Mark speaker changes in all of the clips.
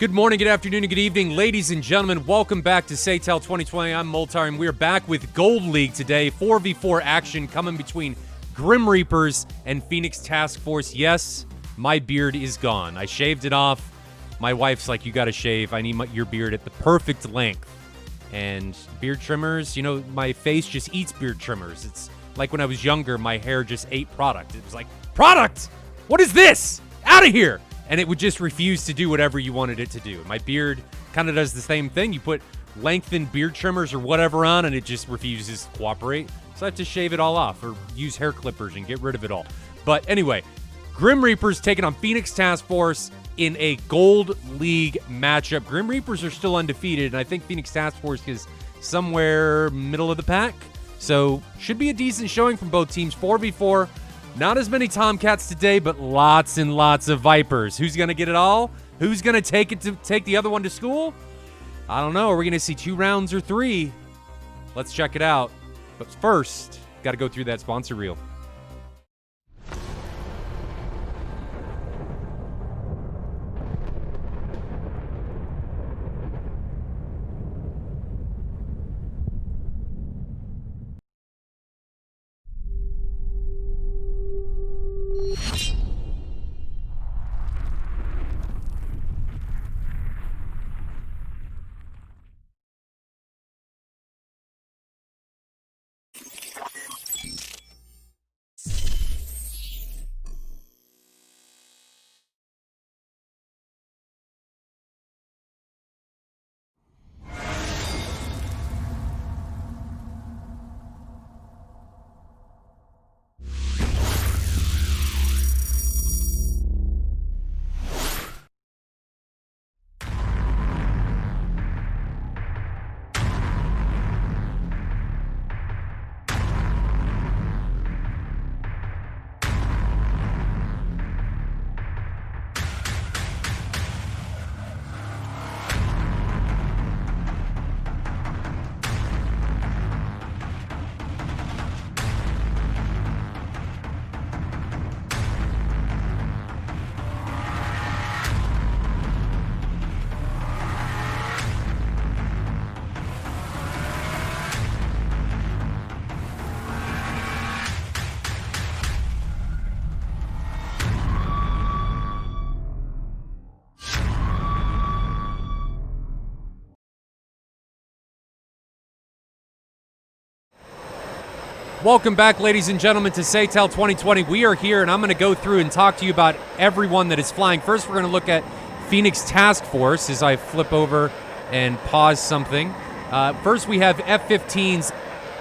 Speaker 1: Good morning, good afternoon, and good evening, ladies and gentlemen. Welcome back to SATAL 2020. I'm Moltar, and we're back with Gold League today. 4v4 action coming between Grim Reapers and Phoenix Task Force. Yes, my beard is gone. I shaved it off. My wife's like, you gotta shave. I need your beard at the perfect length. And beard trimmers, you know, my face just eats beard trimmers. It's like when I was younger, my hair just ate product. It was like, product! What is this? Out of here! And it would just refuse to do whatever you wanted it to do. My beard kind of does the same thing. You put lengthened beard trimmers or whatever on, and it just refuses to cooperate. So I have to shave it all off or use hair clippers and get rid of it all. But anyway, Grim Reapers taking on Phoenix Task Force in a Gold League matchup. Grim Reapers are still undefeated, and I think Phoenix Task Force is somewhere middle of the pack. So should be a decent showing from both teams. 4v4. Not as many Tomcats today, but lots and lots of Vipers. Who's going to get it all? Who's going to take the other one to school? I don't know. Are we going to see 2 rounds or 3? Let's check it out. But first, got to go through that sponsor reel. Welcome back, ladies and gentlemen, to SATAL 2020. We are here, and I'm going to go through and talk to you about everyone that is flying. First, we're going to look at Phoenix Task Force as I flip over and pause something. First, we have F-15s,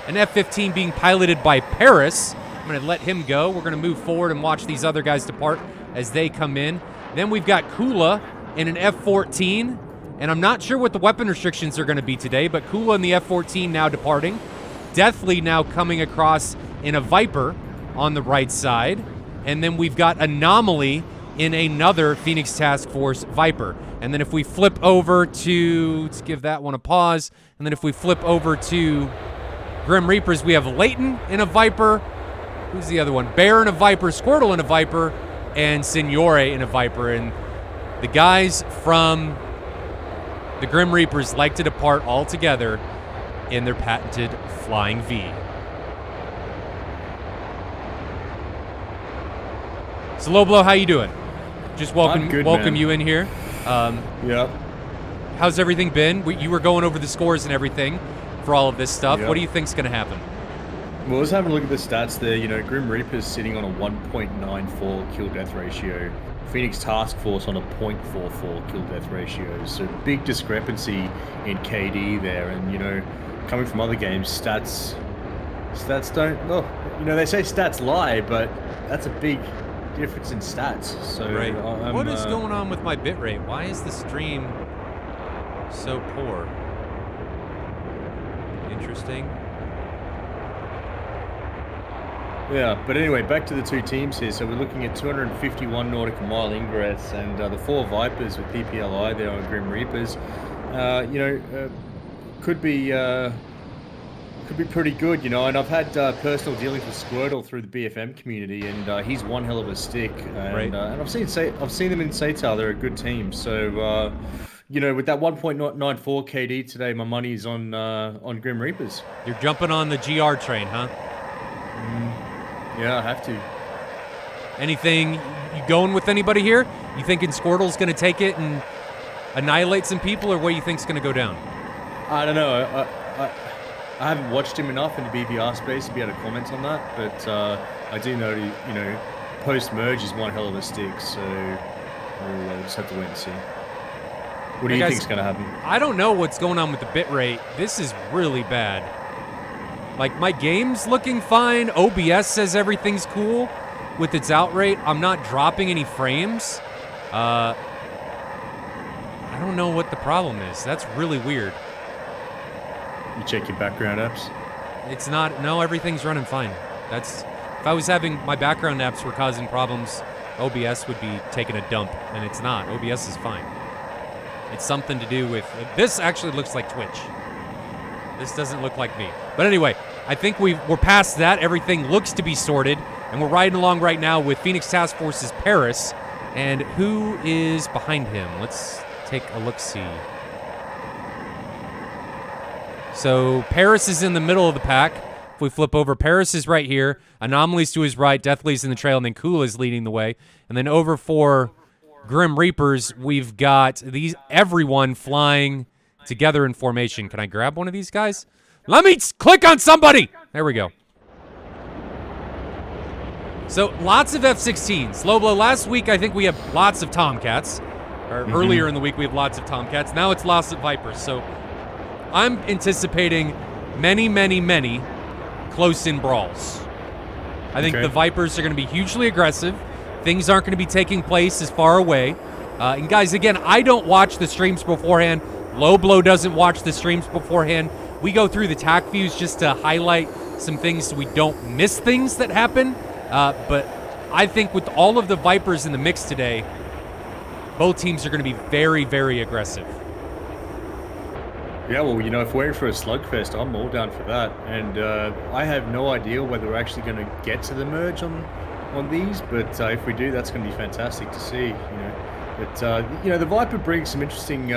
Speaker 1: an F-15 being piloted by Paris. I'm going to let him go. We're going to move forward and watch these other guys depart as they come in. Then we've got Kula in an F-14, and I'm not sure what the weapon restrictions are going to be today, but Kula in the F-14 now departing. Deathly now coming across in a Viper on the right side. And then we've got Anomaly in another Phoenix Task Force Viper. And then if we flip over to, let's give that one a pause. And then if we flip over to Grim Reapers, we have Leighton in a Viper. Who's the other one? Bear in a Viper, Squirtle in a Viper, and Signore in a Viper. And the guys from the Grim Reapers like to depart all together in their patented Flying V. So Loblo, how you doing? Just welcome you in here.
Speaker 2: Yep.
Speaker 1: How's everything been? You were going over the scores and everything for all of this stuff.
Speaker 2: Yep.
Speaker 1: What do you think's going to happen?
Speaker 2: Well, let's have a look at the stats there. You know, Grim Reaper's sitting on a 1.94 kill-death ratio. Phoenix Task Force on a 0.44 kill-death ratio. So big discrepancy in KD there. And, you know, coming from other games, stats don't, well, you know, they say stats lie, but that's a big difference in stats. So
Speaker 1: right. What is going on with my bitrate? Why is the stream so poor? Interesting.
Speaker 2: Yeah, but anyway, back to the two teams here. So we're looking at 251 nautical mile ingress and the 4 Vipers with PPLI there on Grim Reapers. You know, could be pretty good, you know. And I've had personal dealings with Squirtle through the BFM community, and he's one hell of a stick. And,
Speaker 1: right.
Speaker 2: And I've seen them in SATAL. They're a good team. So with that 1.94 KD today, my money's on Grim Reapers.
Speaker 1: You're jumping on the GR train, huh?
Speaker 2: Yeah, I have to.
Speaker 1: Anything, you going with anybody here? You thinking Squirtle's going to take it and annihilate some people, or what do you think's going to go down?
Speaker 2: I don't know. I haven't watched him enough in the BVR space to be able to comment on that, but I do know, post-merge is one hell of a stick, so we'll just have to wait and see. What do you think's going to happen?
Speaker 1: I don't know what's going on with the bitrate. This is really bad. Like, my game's looking fine. OBS says everything's cool with its outrate. I'm not dropping any frames. I don't know what the problem is. That's really weird.
Speaker 2: You check your background apps?
Speaker 1: It's not. No, everything's running fine. If I was having my background apps were causing problems, OBS would be taking a dump, and it's not. OBS is fine. It's something to do with... This actually looks like Twitch. This doesn't look like me. But anyway, I think we're past that. Everything looks to be sorted, and we're riding along right now with Phoenix Task Force's Paris. And who is behind him? Let's take a look-see. So Paris is in the middle of the pack. If we flip over, Paris is right here. Anomalies to his right. Deathly's in the trail, and then Kula is leading the way. And then over for Grim Reapers, we've got everyone flying together in formation. Can I grab one of these guys? Let me click on somebody! There we go. So lots of F-16s. Loblo, last week I think we had lots of Tomcats. Or earlier in the week we have lots of Tomcats. Now it's lots of Vipers. So I'm anticipating many, many, many close-in brawls. I think the Vipers are going to be hugely aggressive. Things aren't going to be taking place as far away. And guys, again, I don't watch the streams beforehand. Loblo doesn't watch the streams beforehand. We go through the TAC views just to highlight some things so we don't miss things that happen. But I think with all of the Vipers in the mix today, both teams are going to be very, very aggressive.
Speaker 2: Yeah, well, if we're in for a slugfest, I'm all down for that. And I have no idea whether we're actually going to get to the merge on these, but if we do, that's going to be fantastic to see. But the Viper brings some interesting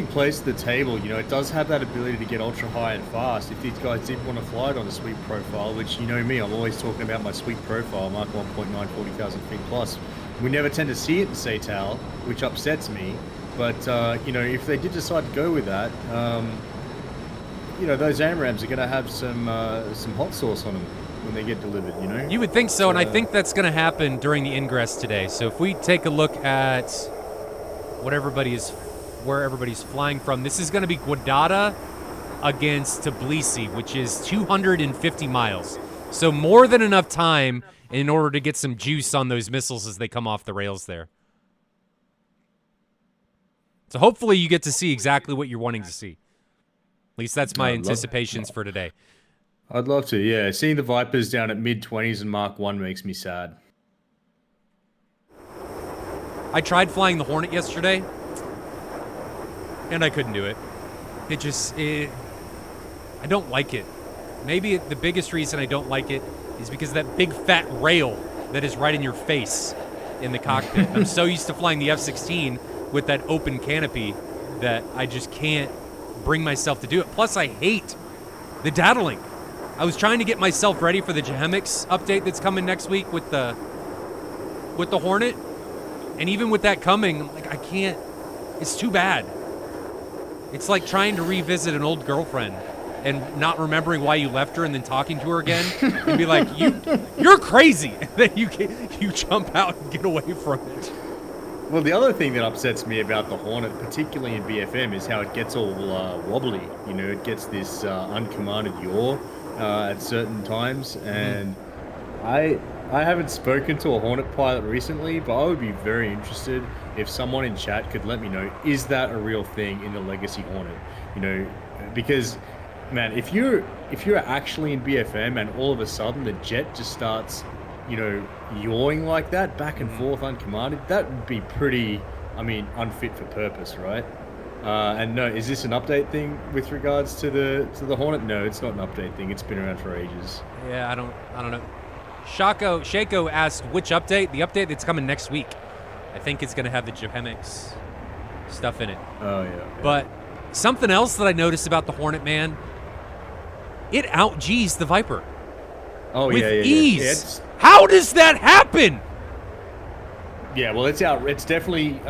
Speaker 2: plays to the table. It does have that ability to get ultra high and fast. If these guys did want to fly it on a sweep profile, which me, I'm always talking about my sweep profile, Mark 1.9, 40,000 feet plus. We never tend to see it in SATAL, which upsets me. But if they did decide to go with that, those AMRAMs are going to have some hot sauce on them when they get delivered.
Speaker 1: You would think so, and I think that's going to happen during the ingress today. So if we take a look at where everybody's flying from, this is going to be Guadada against Tbilisi, which is 250 miles. So more than enough time in order to get some juice on those missiles as they come off the rails there. So hopefully you get to see exactly what you're wanting to see. At least that's my anticipations for today.
Speaker 2: I'd love to, yeah. Seeing the Vipers down at mid-20s and Mark 1 makes me sad.
Speaker 1: I tried flying the Hornet yesterday, and I couldn't do it. I don't like it. Maybe the biggest reason I don't like it is because of that big fat rail that is right in your face in the cockpit. I'm so used to flying the F-16 with that open canopy that I just can't bring myself to do it. Plus, I hate the daddling. I was trying to get myself ready for the Jehemix update that's coming next week with the Hornet, and even with that coming, I can't. It's too bad. It's like trying to revisit an old girlfriend and not remembering why you left her and then talking to her again and be like, you're crazy. And then you jump out and get away from it.
Speaker 2: Well, the other thing that upsets me about the Hornet, particularly in BFM, is how it gets all wobbly. It gets this uncommanded yaw at certain times, and I haven't spoken to a Hornet pilot recently, but I would be very interested if someone in chat could let me know, is that a real thing in the Legacy Hornet? Because, man, if you're actually in BFM and all of a sudden the jet just starts yawing like that, back and forth, uncommanded, that would be pretty, unfit for purpose, right? And no, is this an update thing with regards to the Hornet? No, it's not an update thing. It's been around for ages.
Speaker 1: Yeah, I don't know. Shako asked which update? The update that's coming next week. I think it's going to have the Jehemix stuff in it.
Speaker 2: Oh, yeah.
Speaker 1: But something else that I noticed about the Hornet, man, it out-Gs the Viper.
Speaker 2: Oh,
Speaker 1: with
Speaker 2: yeah.
Speaker 1: ease. How does that happen?
Speaker 2: Yeah, well, it's definitely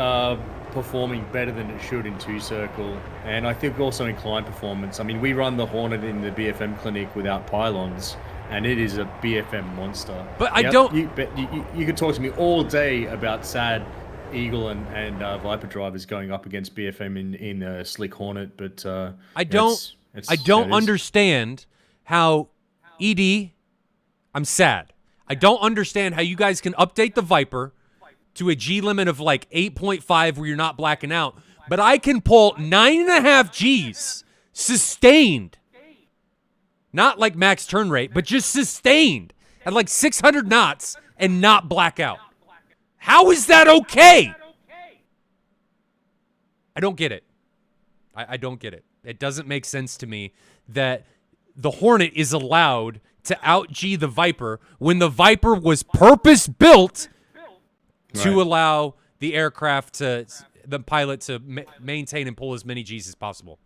Speaker 2: performing better than it should in 2-circle, and I think also in climb performance. I mean, we run the Hornet in the BFM clinic without pylons, and it is a BFM monster.
Speaker 1: But I don't...
Speaker 2: You could talk to me all day about sad Eagle and Viper drivers going up against BFM in Slick Hornet, but
Speaker 1: I don't understand how ED... I'm sad. I don't understand how you guys can update the Viper to a G limit of like 8.5 where you're not blacking out, but I can pull 9.5 Gs sustained. Not like max turn rate, but just sustained at like 600 knots and not black out. How is that okay? I don't get it. I don't get it. It doesn't make sense to me that the Hornet is allowed to out-G the Viper when the Viper was purpose-built to allow the pilot to maintain and pull as many Gs as possible.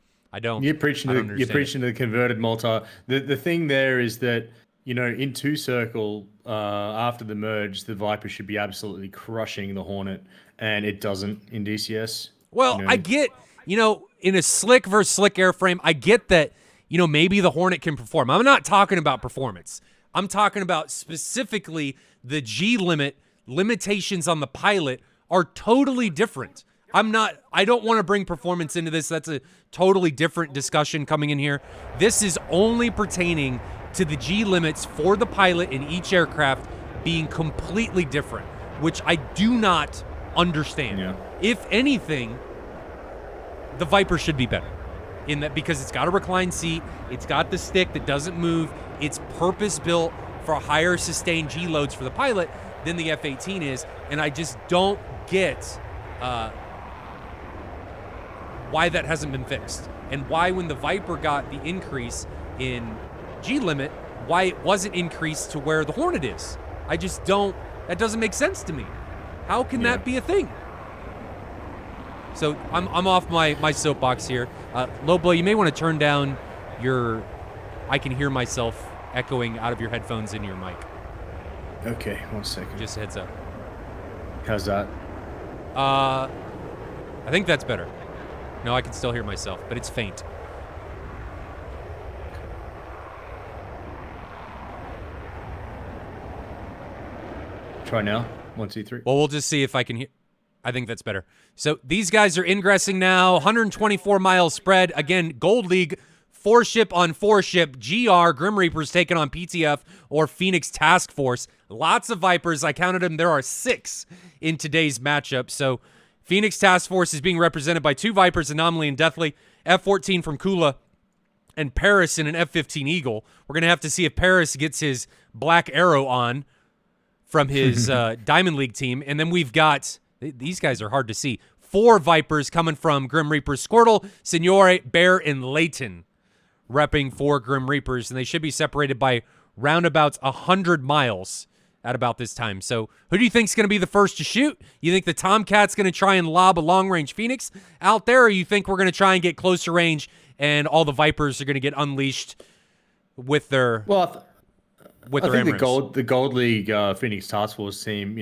Speaker 2: You're preaching to the converted multi. The thing there is that, you know, in 2-circle, after the merge, the Viper should be absolutely crushing the Hornet, and it doesn't in DCS.
Speaker 1: Well, I get, in a slick versus slick airframe, I get that, maybe the Hornet can perform. I'm not talking about performance. I'm talking about specifically the G limitations on the pilot are totally different. I don't want to bring performance into this. That's a totally different discussion coming in here. This is only pertaining to the G limits for the pilot in each aircraft being completely different, which I do not understand.
Speaker 2: Yeah.
Speaker 1: If anything, the Viper should be better in that because it's got a reclined seat, it's got the stick that doesn't move, it's purpose-built for higher sustained G loads for the pilot than the F-18 is, and I just don't get why that hasn't been fixed, and why when the Viper got the increase in G limit, why it wasn't increased to where the Hornet is. I just don't, that doesn't make sense to me. How can that be a thing? So I'm off my soapbox here. Loblo, you may want to turn down your, I can hear myself echoing out of your headphones into your mic.
Speaker 2: Okay, 1 second.
Speaker 1: Just a heads up.
Speaker 2: How's that?
Speaker 1: I think that's better. No, I can still hear myself, but it's faint.
Speaker 2: Try now. 1, 2, 3.
Speaker 1: Well, we'll just see if I can hear. I think that's better. So these guys are ingressing now. 124-mile spread. Again, Gold League, 4-ship on 4-ship. GR, Grim Reapers taking on PTF or Phoenix Task Force. Lots of Vipers. I counted them. There are 6 in today's matchup. So Phoenix Task Force is being represented by 2 Vipers, Anomaly and Deathly, F-14 from Kula, and Paris in an F-15 Eagle. We're going to have to see if Paris gets his Black Arrow on from his Diamond League team. And then we've got, these guys are hard to see, 4 Vipers coming from Grim Reapers. Squirtle, Signore, Bear, and Layton repping for Grim Reapers. And they should be separated by roundabouts 100 miles at about this time. So who do you think is going to be the first to shoot? You think the Tomcat's going to try and lob a long-range Phoenix out there, or you think we're going to try and get closer range and all the Vipers are going to get unleashed with their
Speaker 2: I think the Gold League Phoenix Task Force team,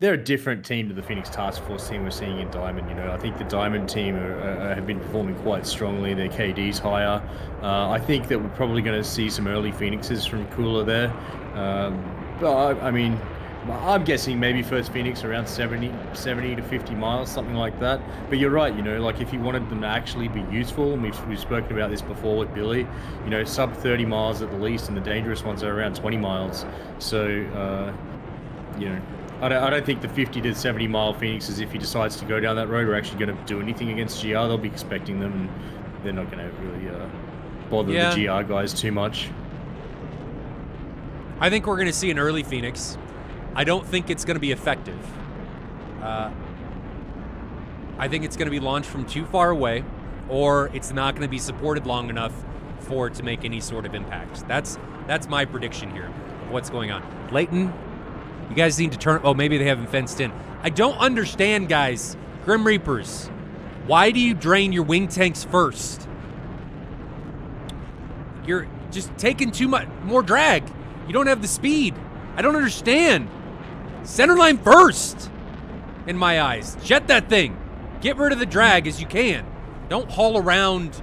Speaker 2: they're a different team to the Phoenix Task Force team we're seeing in Diamond. I think the Diamond team have been performing quite strongly. Their KD's higher. I think that we're probably going to see some early Phoenixes from Kula there. But I mean, I'm guessing maybe first Phoenix around 70 to 50 miles, something like that. But you're right, like if you wanted them to actually be useful, and we've spoken about this before with Billy, sub 30 miles at the least, and the dangerous ones are around 20 miles. So, I don't think the 50 to 70 mile Phoenixes, if he decides to go down that road, are actually going to do anything against GR. They'll be expecting them, and they're not going to really bother the GR guys too much.
Speaker 1: I think we're going to see an early Phoenix. I don't think it's going to be effective. I think it's going to be launched from too far away, or it's not going to be supported long enough for it to make any sort of impact. That's my prediction here of what's going on. Layton, you guys need to turn... Oh, maybe they haven't fenced in. I don't understand, guys. Grim Reapers, why do you drain your wing tanks first? You're just taking too much more drag. You don't have the speed. I don't understand. Centerline first, in my eyes. Jet that thing. Get rid of the drag as you can. Don't haul around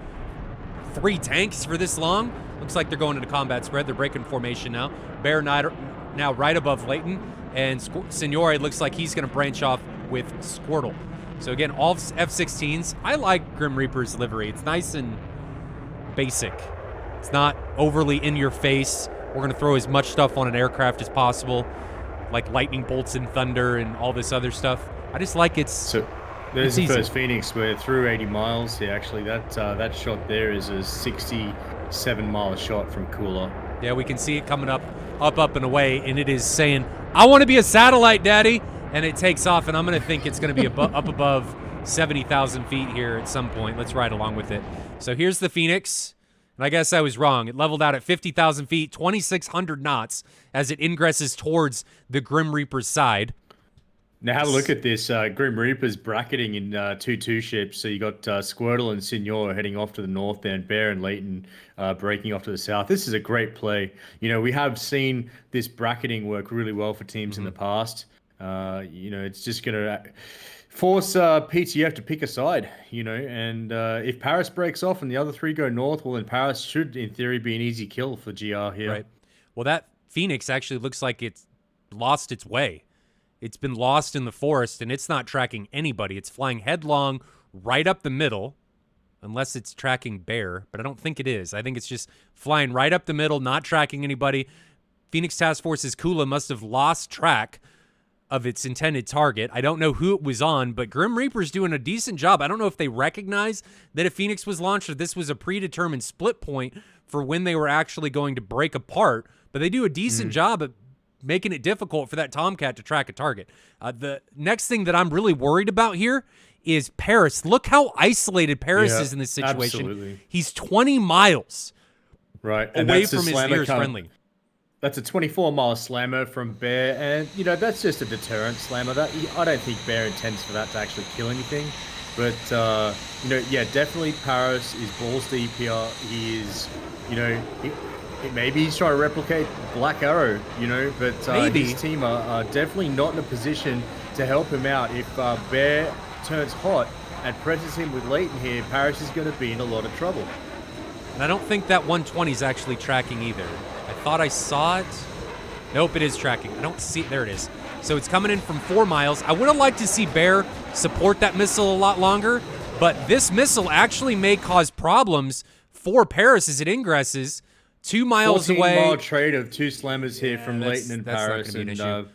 Speaker 1: 3 tanks for this long. Looks like they're going into combat spread. They're breaking formation now. Bear now right above Leighton. And Signore looks like he's going to branch off with Squirtle. So again, all F-16s. I like Grim Reaper's livery. It's nice and basic. It's not overly in your face. We're going to throw as much stuff on an aircraft as possible, like lightning bolts and thunder and all this other stuff. I just like it's
Speaker 2: So there's the
Speaker 1: easy.
Speaker 2: first Phoenix. We're through 80 miles here. Actually, that shot there is a 67-mile shot from Cooler.
Speaker 1: Yeah, we can see it coming up and away, and it is saying, I want to be a satellite, Daddy. And it takes off, and I'm going to think it's going to be up above 70,000 feet here at some point. Let's ride along with it. So here's the Phoenix. And I guess I was wrong. It leveled out at 50,000 feet, 2,600 knots as it ingresses towards the Grim Reaper's side.
Speaker 2: Now have a look at this. Grim Reaper's bracketing in 2-2 ships. So you got Squirtle and Signor heading off to the north there, and Bear and Leighton breaking off to the south. This is a great play. You know, we have seen this bracketing work really well for teams in the past. You know, it's just going to force PTF to pick a side, you know, and if Paris breaks off and the other 3 go north, well, then Paris should, in theory, be an easy kill for GR here.
Speaker 1: Right. Well, that Phoenix actually looks like it's lost its way. It's been lost in the forest, and it's not tracking anybody. It's flying headlong right up the middle, unless it's tracking Bear, but I don't think it is. I think it's just flying right up the middle, not tracking anybody. Phoenix Task Force's Kula must have lost track of its intended target. I don't know who it was on, but Grim Reaper's doing a decent job. I don't know if they recognize that a Phoenix was launched or this was a predetermined split point for when they were actually going to break apart, but they do a decent job at making it difficult for that Tomcat to track a target. The next thing that I'm really worried about here is Paris. Look how isolated Paris is in this situation.
Speaker 2: Absolutely.
Speaker 1: He's 20 miles
Speaker 2: right, and
Speaker 1: away
Speaker 2: that's
Speaker 1: from his nearest friendly.
Speaker 2: That's a 24-mile slammer from Bear, and, you know, that's just a deterrent slammer. I don't think Bear intends for that to actually kill anything. But, you know, yeah, definitely Paris is balls deep here. He is, you know, maybe he's trying to replicate Black Arrow, you know, but his team are definitely not in a position to help him out. If Bear turns hot and presses him with Leighton here, Paris is going to be in a lot of trouble.
Speaker 1: And I don't think that 120 is actually tracking either. I thought I saw it. Nope, it is tracking. I don't see it. There it is. So it's coming in from 4 miles. I would have liked to see Bear support that missile a lot longer, but this missile actually may cause problems for Paris as it ingresses 2 miles away.
Speaker 2: 14-mile trade of 2 slammers here from Leighton and Paris. And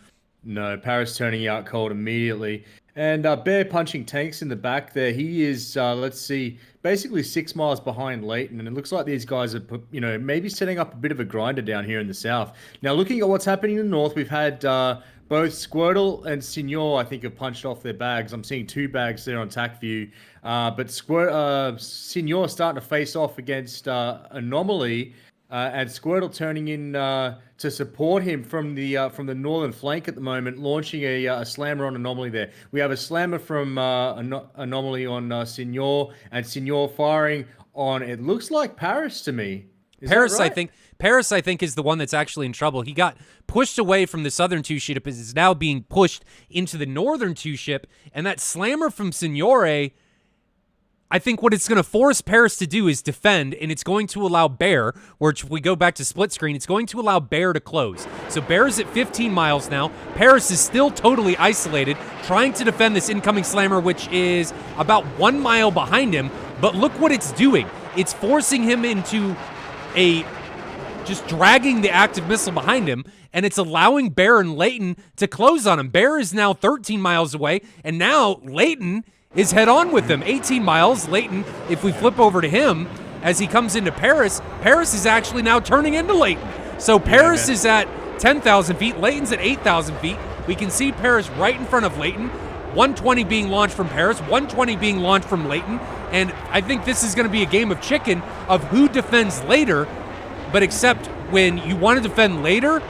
Speaker 2: no, Paris turning out cold immediately. And Bear punching tanks in the back there. He is, let's see, basically 6 miles behind Leighton. And it looks like these guys are, you know, maybe setting up a bit of a grinder down here in the south. Now, looking at what's happening in the north, we've had both Squirtle and Signor, I think, have punched off their bags. I'm seeing 2 bags there on TAC view. But Signor starting to face off against Anomaly. And Squirtle turning in to support him from the northern flank at the moment, launching a slammer on Anomaly there. We have a slammer from Anomaly on Signor, and Signor firing on, it looks like Paris to me.
Speaker 1: Paris, right? Paris, I think, is the one that's actually in trouble. He got pushed away from the southern 2-ship, is now being pushed into the northern 2-ship, and that slammer from Signore, I think what it's going to force Paris to do is defend, and it's going to allow Bear, which we go back to split screen, it's going to allow Bear to close. So Bear is at 15 miles now. Paris is still totally isolated, trying to defend this incoming slammer, which is about 1 mile behind him. But look what it's doing. It's forcing him into just dragging the active missile behind him, and it's allowing Bear and Leighton to close on him. Bear is now 13 miles away, and now Leighton is head on with him. 18 miles. Leighton, if we flip over to him, as he comes into Paris, Paris is actually now turning into Leighton. So Paris is at 10,000 feet. Leighton's at 8,000 feet. We can see Paris right in front of Leighton. 120 being launched from Paris, 120 being launched from Leighton. And I think this is going to be a game of chicken of who defends later, but except when you want to defend later,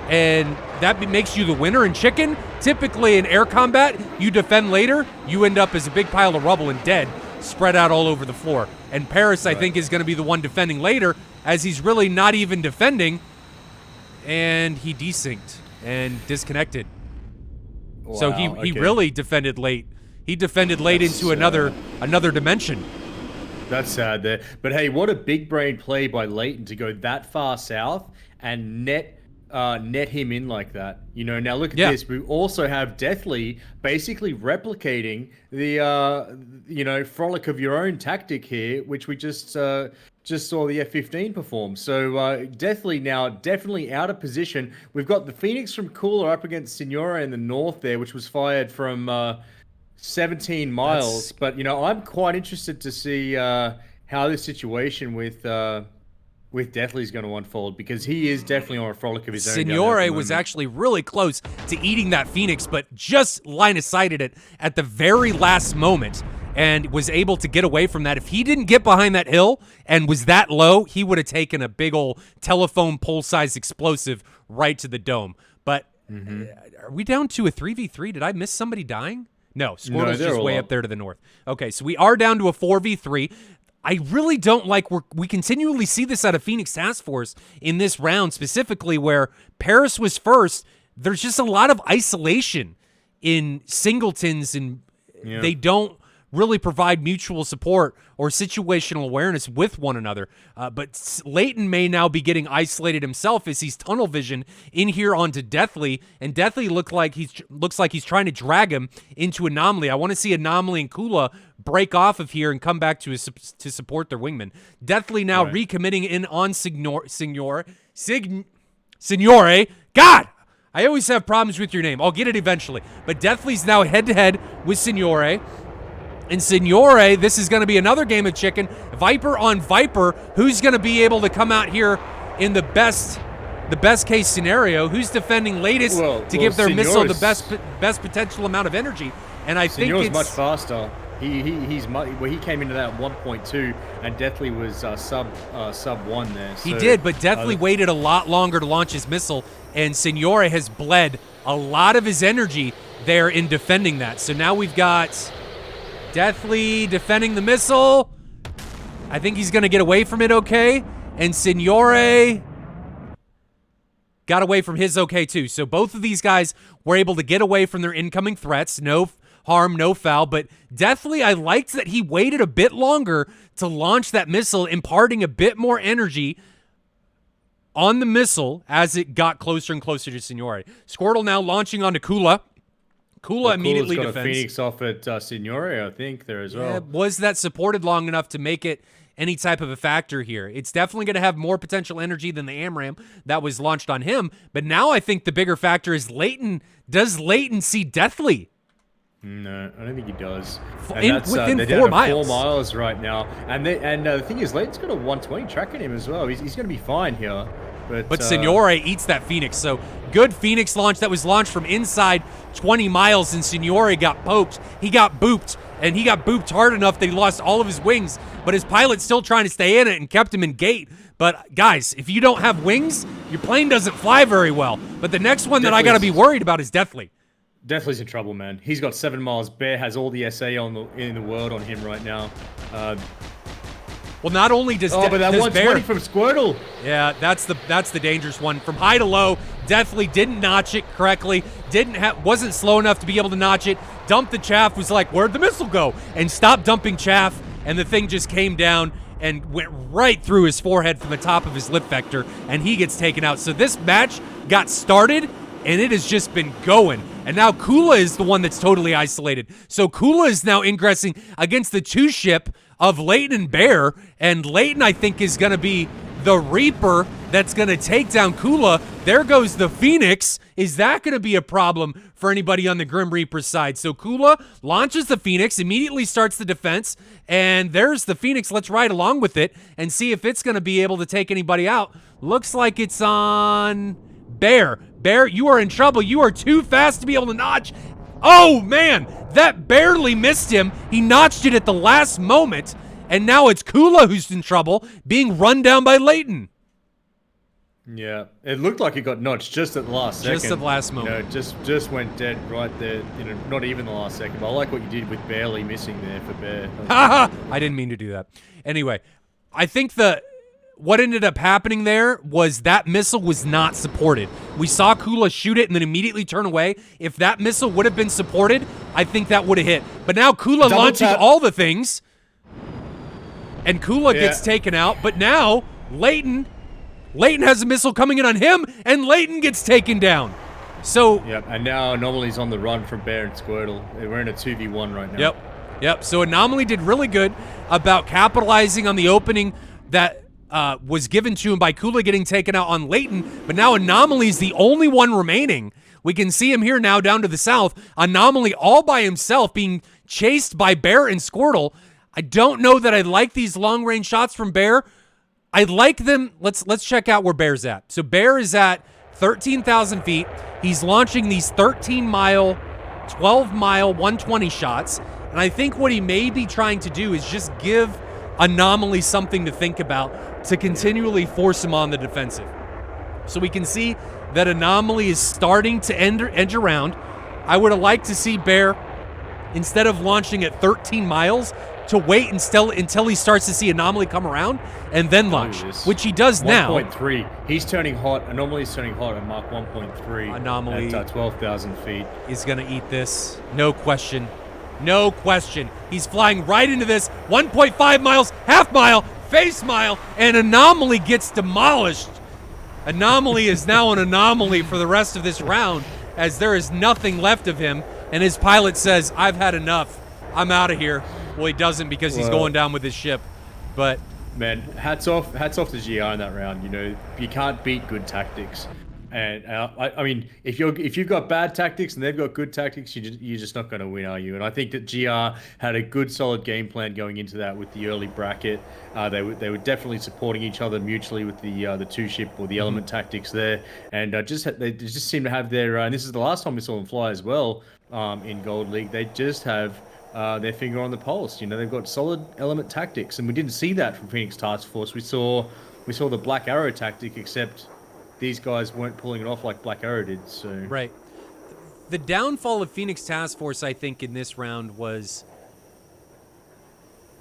Speaker 1: and that makes you the winner in chicken, typically in air combat, you defend later, you end up as a big pile of rubble and dead, spread out all over the floor. And Paris, I think, is going to be the one defending later, as he's really not even defending, and he desynced and disconnected.
Speaker 2: Wow,
Speaker 1: so he really defended late. He defended late into another dimension.
Speaker 2: That's sad there. But hey, what a big brain play by Leighton to go that far south and net him in like that. Now look at this. We also have Deathly basically replicating the frolic of your own tactic here, which we just saw the F-15 perform. So Deathly now definitely out of position. We've got the Phoenix from Cooler up against Signora in the north there, which was fired from 17 miles. But I'm quite interested to see how this situation with Deathly is going to unfold, because he is definitely on a frolic of his own.
Speaker 1: Signore was actually really close to eating that Phoenix, but just line of sighted it at the very last moment and was able to get away from that. If he didn't get behind that hill and was that low, he would have taken a big old telephone pole-sized explosive right to the dome. But are we down to a 3v3? Did I miss somebody dying? No, Squirtle's just way up there to the north. Okay, so we are down to a 4v3. I really don't like we continually see this out of Phoenix Task Force in this round, specifically where Paris was first. There's just a lot of isolation in singletons, and they don't really provide mutual support or situational awareness with one another. But Leighton may now be getting isolated himself as he's tunnel vision in here onto Deathly, and Deathly looks like he's trying to drag him into Anomaly. I want to see Anomaly and Kula break off of here and come back to support their wingman. Deathly now recommitting in on Signore. God! I always have problems with your name. I'll get it eventually. But Deathly's now head-to-head with Signore. And Signore, this is going to be another game of chicken. Viper on Viper. Who's going to be able to come out here in the best case scenario? Who's defending latest to give their missile the best potential amount of energy? And I think it's
Speaker 2: much faster. He came into that 1.2, and Deathly was sub 1 there. So,
Speaker 1: he did, but Deathly waited a lot longer to launch his missile, and Signore has bled a lot of his energy there in defending that. So now we've got Deathly defending the missile. I think he's going to get away from it okay, and Signore got away from his okay too. So both of these guys were able to get away from their incoming threats. No harm, no foul, but Deathly, I liked that he waited a bit longer to launch that missile, imparting a bit more energy on the missile as it got closer and closer to Signore. Squirtle now launching onto Kula. Kula immediately defends.
Speaker 2: Got a Phoenix off at Signore, I think, there as well.
Speaker 1: Was that supported long enough to make it any type of a factor here? It's definitely going to have more potential energy than the AMRAAM that was launched on him, but now I think the bigger factor is Leighton. Does Leighton see Deathly?
Speaker 2: No, I don't think he does.
Speaker 1: Within
Speaker 2: they're
Speaker 1: 4
Speaker 2: down to
Speaker 1: miles.
Speaker 2: 4 miles right now. And the thing is, Leighton's got a 120 tracking him as well. He's going to be fine here. But
Speaker 1: Signore eats that Phoenix. So good Phoenix launch that was launched from inside 20 miles, and Signore got poked. He got booped, and he got booped hard enough that he lost all of his wings. But his pilot's still trying to stay in it and kept him in gate. But guys, if you don't have wings, your plane doesn't fly very well. But the next one that I got to be worried about is Deathly.
Speaker 2: Deathly's in trouble, man. He's got 7 miles. Bear has all the SA in the world on him right now.
Speaker 1: Well, not only does
Speaker 2: but that 120 from Squirtle.
Speaker 1: Yeah, that's the dangerous one. From high to low, Deathly didn't notch it correctly. Wasn't slow enough to be able to notch it. Dumped the chaff. Was like, where'd the missile go? And stopped dumping chaff. And the thing just came down and went right through his forehead from the top of his lip vector, and he gets taken out. So this match got started, and it has just been going. And now Kula is the one that's totally isolated. So Kula is now ingressing against the 2-ship of Leighton and Bear, and Leighton, I think, is going to be the Reaper that's going to take down Kula. There goes the Phoenix. Is that going to be a problem for anybody on the Grim Reaper side? So Kula launches the Phoenix, immediately starts the defense, and there's the Phoenix. Let's ride along with it and see if it's going to be able to take anybody out. Looks like it's on Bear. Bear, you are in trouble. You are too fast to be able to notch. Oh, man, that barely missed him. He notched it at the last moment, and now it's Kula who's in trouble, being run down by Leighton.
Speaker 2: Yeah, it looked like it got notched just at the last second.
Speaker 1: Just at the last moment.
Speaker 2: Just went dead right there. Not even the last second. But I like what you did with barely missing there for Bear.
Speaker 1: Haha! I didn't mean to do that. Anyway, I think what ended up happening there was that missile was not supported. We saw Kula shoot it and then immediately turn away. If that missile would have been supported, I think that would have hit. But now Kula launching all the things, and Kula gets taken out. But now Leighton has a missile coming in on him, and Leighton gets taken down. So
Speaker 2: and now Anomaly's on the run from Bear and Squirtle. We're in a 2v1 right now.
Speaker 1: Yep. So Anomaly did really good about capitalizing on the opening that was given to him by Kula getting taken out on Leighton, but now Anomaly is the only one remaining. We can see him here now down to the south. Anomaly all by himself being chased by Bear and Squirtle. I don't know that I like these long-range shots from Bear. I like them. Let's check out where Bear's at. So Bear is at 13,000 feet. He's launching these 13-mile, 12-mile, 120 shots. And I think what he may be trying to do is just give Anomaly something to think about to continually force him on the defensive. So we can see that Anomaly is starting to edge around. I would have liked to see Bear, instead of launching at 13 miles, to wait until he starts to see Anomaly come around and then launch, which he does now.
Speaker 2: 1.3. He's turning hot. Anomaly's turning hot at Mark 1.3.
Speaker 1: Anomaly
Speaker 2: at 12,000 feet.
Speaker 1: Is going to eat this. No question. No question. He's flying right into this. 1.5 miles, half mile, face mile, and Anomaly gets demolished. Anomaly is now an anomaly for the rest of this round, as there is nothing left of him, and his pilot says, I've had enough. I'm out of here. Well, he doesn't because he's going down with his ship. But
Speaker 2: man, hats off to GR in that round. You can't beat good tactics. And I mean, if you've got bad tactics and they've got good tactics, you're just not going to win, are you? And I think that GR had a good, solid game plan going into that with the early bracket. They were definitely supporting each other mutually with the two ship or the element tactics there, and they just seem to have their. And this is the last time we saw them fly as well in Gold League. They just have their finger on the pulse. They've got solid element tactics, and we didn't see that from Phoenix Task Force. We saw the Black Arrow tactic, except these guys weren't pulling it off like Black Arrow did. So
Speaker 1: right. The downfall of Phoenix Task Force, I think, in this round was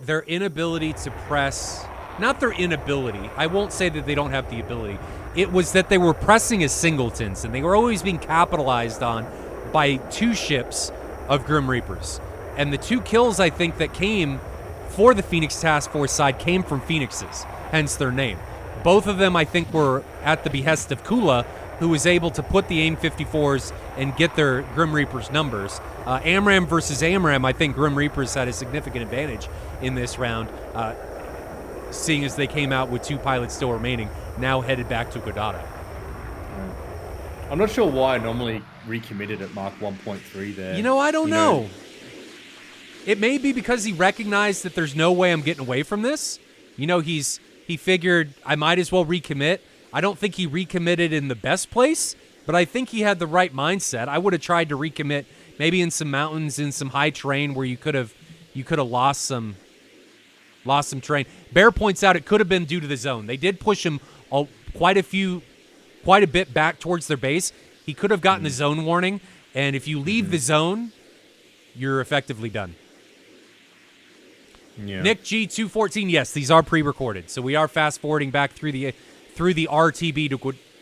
Speaker 1: their inability to press. Not their inability. I won't say that they don't have the ability. It was that they were pressing as singletons, and they were always being capitalized on by two ships of Grim Reapers. And the two kills, I think, that came for the Phoenix Task Force side came from Phoenixes, hence their name. Both of them, I think, were at the behest of Kula, who was able to put the AIM-54s and get their Grim Reapers numbers. AMRAM versus AMRAM, I think Grim Reapers had a significant advantage in this round, seeing as they came out with two pilots still remaining, now headed back to Godada.
Speaker 2: I'm not sure why Anomaly recommitted at Mark 1.3 there.
Speaker 1: I don't know. It may be because he recognized that there's no way I'm getting away from this. He figured I might as well recommit. I don't think he recommitted in the best place, but I think he had the right mindset. I would have tried to recommit maybe in some mountains, in some high terrain where you could have lost some terrain. Bear points out it could have been due to the zone. They did push him quite a bit back towards their base. He could have gotten the zone warning, and if you leave the zone, you're effectively done.
Speaker 2: Yeah.
Speaker 1: Nick G214, yes, these are pre-recorded, so we are fast-forwarding back through the RTB to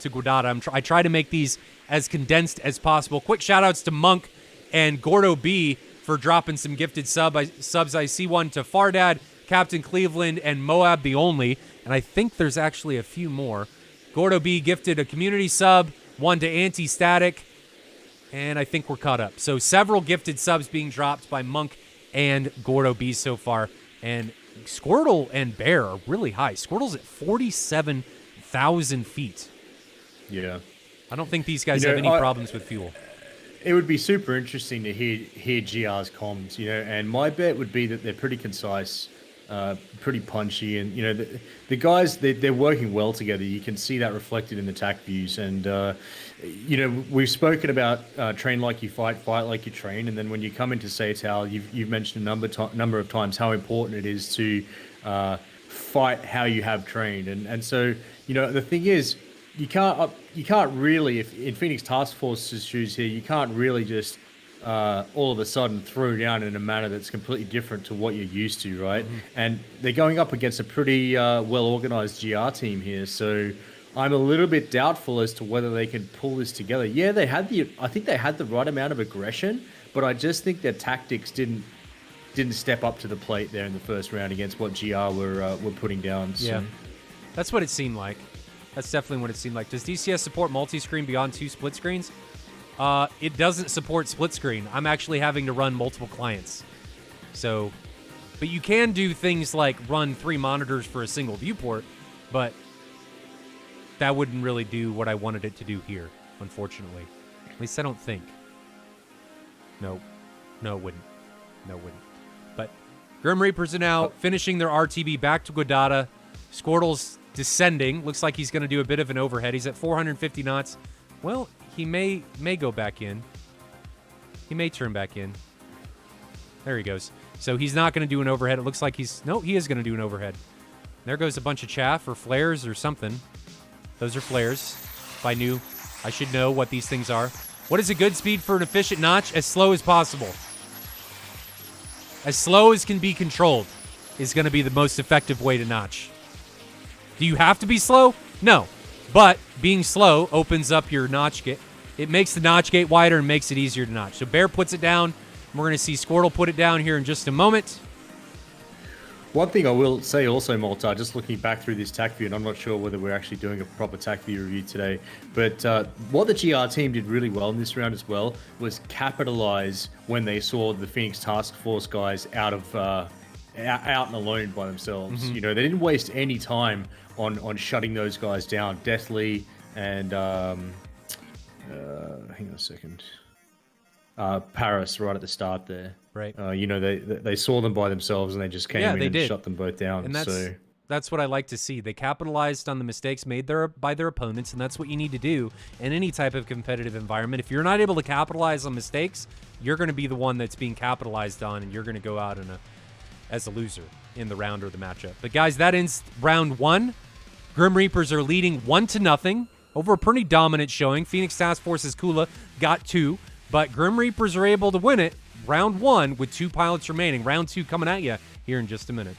Speaker 1: Godada. I try to make these as condensed as possible. Quick shout-outs to Monk and Gordo B for dropping some gifted subs. I see one to Fardad, Captain Cleveland, and Moab the Only, and I think there's actually a few more. Gordo B gifted a community sub, one to Anti-Static, and I think we're caught up. So several gifted subs being dropped by Monk and Gordo B so far. And Squirtle and Bear are really high. Squirtle's at 47,000 feet.
Speaker 2: Yeah.
Speaker 1: I don't think these guys have any problems with fuel.
Speaker 2: It would be super interesting to hear GR's comms, and my bet would be that they're pretty concise, pretty punchy, and the guys they're working well together. You can see that reflected in the TAC views, and we've spoken about train like you fight like you train, and then when you come into SATAL, you've mentioned a number of times how important it is to fight how you have trained, and so the thing is, you can't really, if in Phoenix Task Force's shoes here, you can't really just all of a sudden throw down in a manner that's completely different to what you're used to, right? And they're going up against a pretty well organized GR team here, so I'm a little bit doubtful as to whether they can pull this together. Yeah, I think they had the right amount of aggression, but I just think their tactics didn't step up to the plate there in the first round against what GR were putting down. So.
Speaker 1: Yeah, that's what it seemed like. That's definitely what it seemed like. Does DCS support multi-screen beyond 2 split screens? It doesn't support split screen. I'm actually having to run multiple clients. So, but you can do things like run 3 monitors for a single viewport, but that wouldn't really do what I wanted it to do here, unfortunately. At least I don't think. No, it wouldn't. No, it wouldn't. But Grim Reapers are now finishing their RTB back to Godata. Squirtle's descending. Looks like he's going to do a bit of an overhead. He's at 450 knots. Well, he may go back in. He may turn back in. There he goes. So he's not going to do an overhead. It looks like he is going to do an overhead. There goes a bunch of chaff or flares or something. Those are flares. If I knew, I should know what these things are. What is a good speed for an efficient notch? As slow as possible. As slow as can be controlled is going to be the most effective way to notch. Do you have to be slow? No. But being slow opens up your notch gate. It makes the notch gate wider and makes it easier to notch. So Bear puts it down. We're going to see Squirtle put it down here in just a moment.
Speaker 2: One thing I will say also, Malta, just looking back through this TAC view, and I'm not sure whether we're actually doing a proper TAC view review today, but what the GR team did really well in this round as well was capitalize when they saw the Phoenix Task Force guys out and alone by themselves. You know, they didn't waste any time on shutting those guys down. Deathly and hang on a second. Paris right at the start there.
Speaker 1: Right.
Speaker 2: You know, they saw them by themselves and they just came in and shut them both down.
Speaker 1: And that's what I like to see. They capitalized on the mistakes made by their opponents, and that's what you need to do in any type of competitive environment. If you're not able to capitalize on mistakes, you're going to be the one that's being capitalized on, and you're going to go out as a loser in the round or the matchup. But guys, that ends round 1. Grim Reapers are leading 1-0 over a pretty dominant showing. Phoenix Task Force's Kula got 2, but Grim Reapers are able to win it round 1 with 2 pilots remaining. Round 2 coming at you here in just a minute.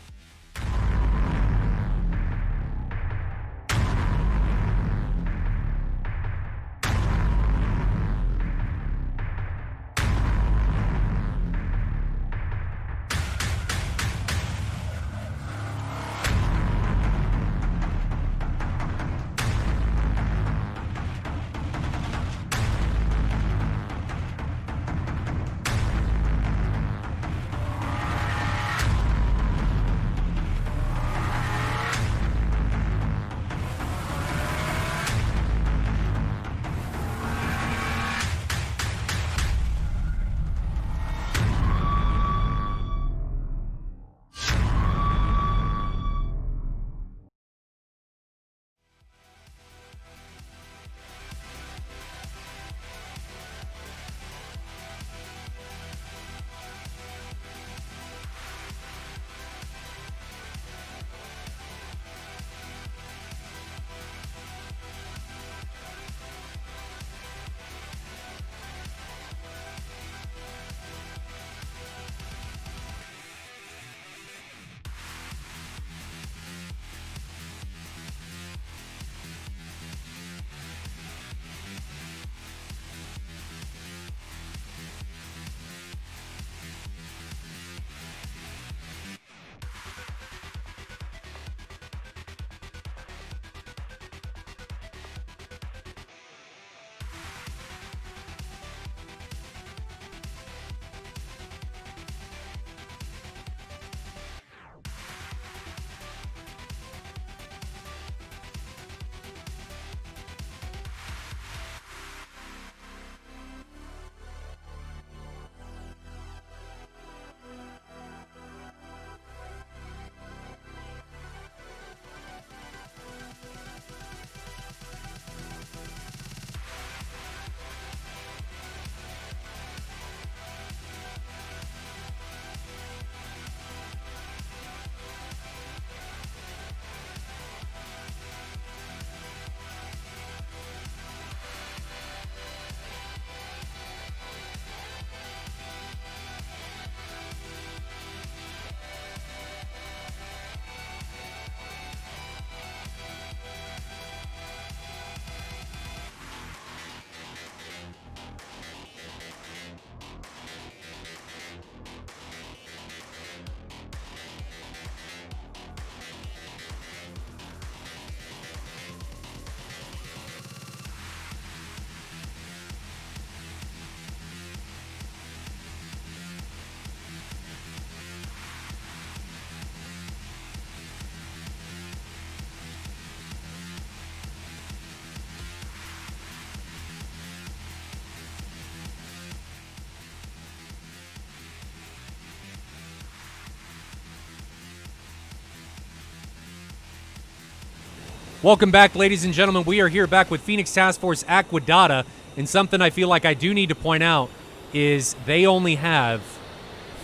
Speaker 1: Welcome back, ladies and gentlemen. We are here back with Phoenix Task Force Aquadata, and something I feel like I do need to point out is they only have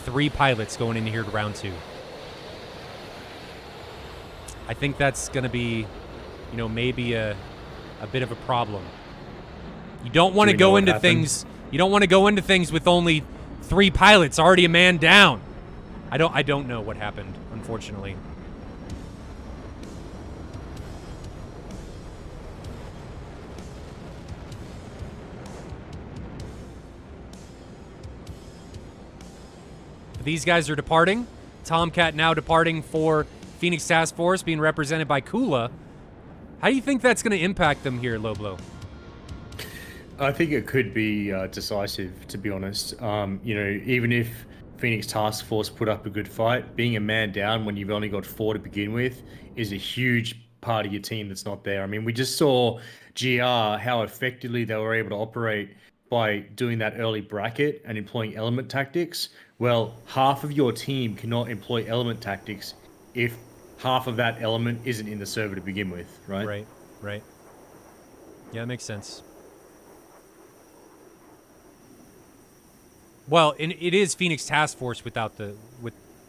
Speaker 1: 3 pilots going into here to round 2. I think that's going to be, maybe a bit of a problem. You don't want to go into things. You don't want to go into things with only 3 pilots, already a man down. I don't know what happened, unfortunately. These guys are departing. Tomcat now departing for Phoenix Task Force, being represented by Kula. How do you think that's going to impact them here, Loblo?
Speaker 2: I think it could be decisive, to be honest. Even if Phoenix Task Force put up a good fight, being a man down when you've only got 4 to begin with is a huge part of your team that's not there. I mean, we just saw GR, how effectively they were able to operate by doing that early bracket and employing element tactics. Well, half of your team cannot employ element tactics if half of that element isn't in the server to begin with, right?
Speaker 1: Right. Yeah, that makes sense. Well, it is Phoenix Task Force with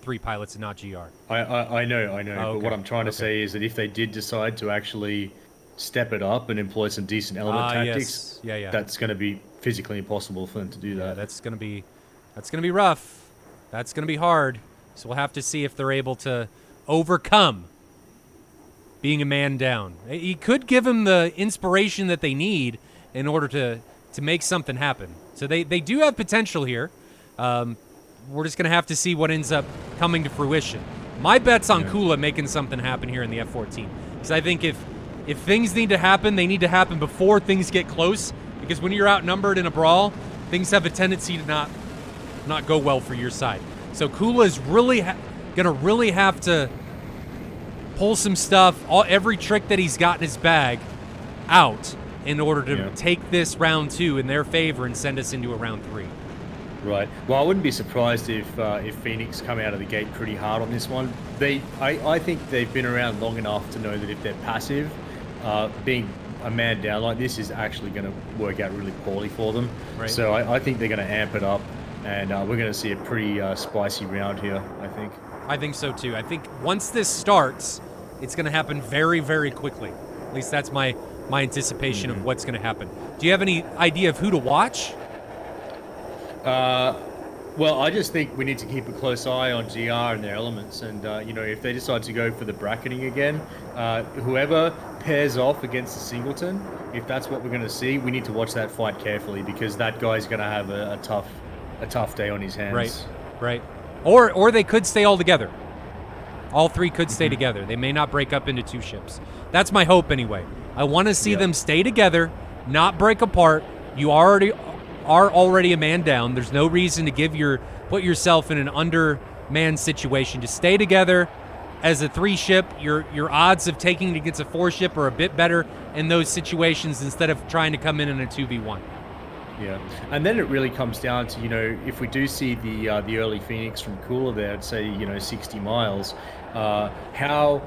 Speaker 1: 3 pilots and not GR.
Speaker 2: I know.
Speaker 1: Oh, okay.
Speaker 2: But what I'm trying to say is that if they did decide to actually step it up and employ some decent element tactics,
Speaker 1: yes.
Speaker 2: that's going to be physically impossible for them to do that.
Speaker 1: Yeah, that's going to be rough. That's going to be hard. So we'll have to see if they're able to overcome being a man down. He could give them the inspiration that they need in order to make something happen. So they do have potential here. We're just going to have to see what ends up coming to fruition. My bet's on Kula making something happen here in the F-14. Because I think if things need to happen, they need to happen before things get close. Because when you're outnumbered in a brawl, things have a tendency to not go well for your side. So Kula is really going to really have to pull some stuff, every trick that he's got in his bag out in order to take this round 2 in their favor and send us into a round 3.
Speaker 2: Right. Well, I wouldn't be surprised if Phoenix come out of the gate pretty hard on this one. I think they've been around long enough to know that if they're passive, being a man down like this is actually going to work out really poorly for them.
Speaker 1: Right.
Speaker 2: So I think they're going to amp it up, and we're going to see a pretty spicy round here, I think.
Speaker 1: I think so too. I think once this starts, it's going to happen very, very quickly. At least that's my anticipation of what's going to happen. Do you have any idea of who to watch?
Speaker 2: Well, I just think we need to keep a close eye on GR and their elements, and if they decide to go for the bracketing again, whoever pairs off against the singleton, if that's what we're going to see, we need to watch that fight carefully, because that guy's going to have a tough day on his hands.
Speaker 1: Right. Or they could stay all together. All 3 could stay together. They may not break up into 2 ships. That's my hope anyway. I want to see them stay together, not break apart. You are already a man down. There's no reason to put yourself in an undermanned situation. Just stay together as a 3 ship. Your odds of taking it against a 4 ship are a bit better in those situations instead of trying to come in a 2v1.
Speaker 2: Yeah, and then it really comes down to, if we do see the early Phoenix from Kula there at, say, 60 miles, how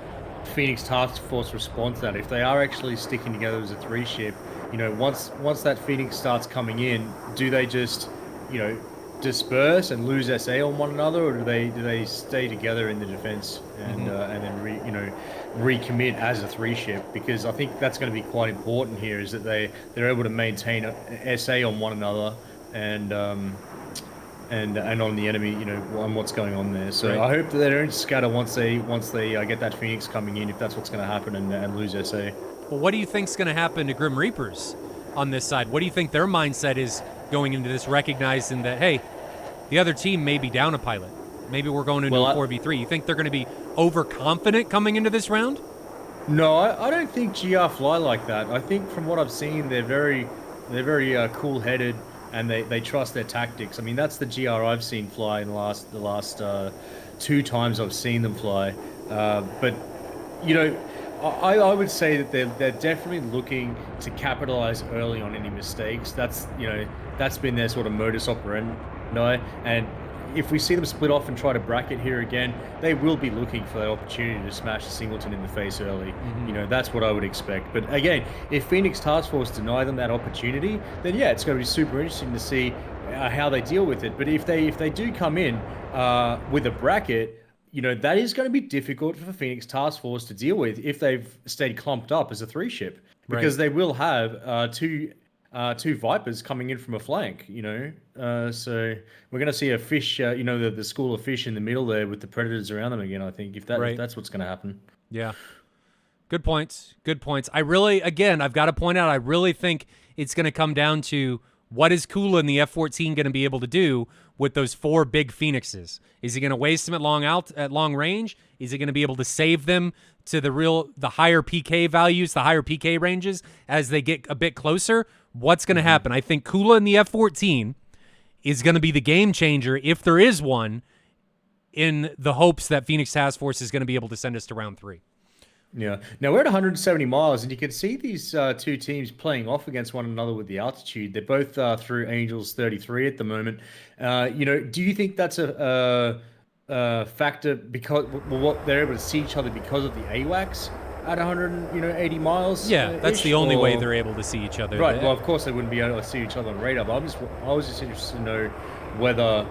Speaker 2: Phoenix Task Force responds to that. If they are actually sticking together as a 3 ship, once that Phoenix starts coming in, do they just, disperse and lose SA on one another, or do they stay together in the defense and then recommit as a 3 ship? Because I think that's going to be quite important here, is that they're able to maintain a SA on one another and on the enemy, on what's going on there. So I hope that they don't scatter once they get that Phoenix coming in, if that's what's going to happen, and lose SA.
Speaker 1: Well, what do you think's going to happen to Grim Reapers on this side? What do you think their mindset is going into this, recognizing that, hey, the other team may be down a pilot? Maybe we're going into a 4v3. You think they're going to be overconfident coming into this round?
Speaker 2: No, I don't think GR fly like that. I think from what I've seen, they're very cool-headed, and they trust their tactics. I mean, that's the GR I've seen fly in the last 2 times I've seen them fly. But I would say that they're definitely looking to capitalize early on any mistakes. That's been their sort of modus operandi. And if we see them split off and try to bracket here again, they will be looking for that opportunity to smash Singleton in the face early. That's what I would expect. But again, if Phoenix Task Force deny them that opportunity, then yeah, it's going to be super interesting to see how they deal with it. But if they do come in with a bracket, that is going to be difficult for Phoenix Task Force to deal with if they've stayed clumped up as a 3-ship, because they will have two Vipers coming in from a flank. So we're going to see a fish, the school of fish in the middle there with the predators around them again. I think if that's what's going to happen.
Speaker 1: Yeah. Good points. Good points. I've got to point out, I really think it's going to come down to what is Kula in the F-14 going to be able to do with those 4 big Phoenixes? Is he going to waste them at long range? Is he going to be able to save them to the higher PK values, the higher PK ranges as they get a bit closer? What's going to happen? I think Kula in the F-14 is going to be the game changer, if there is one, in the hopes that Phoenix Task Force is going to be able to send us to round 3.
Speaker 2: Yeah. Now we're at 170 miles, and you can see these two teams playing off against one another with the altitude. They're both through Angels 33 at the moment. Do you think that's a factor because what they're able to see each other because of the AWACS at 180 miles?
Speaker 1: Yeah, that's the only way they're able to see each other.
Speaker 2: Right. Well, of course they wouldn't be able to see each other on radar. But I was just interested to know whether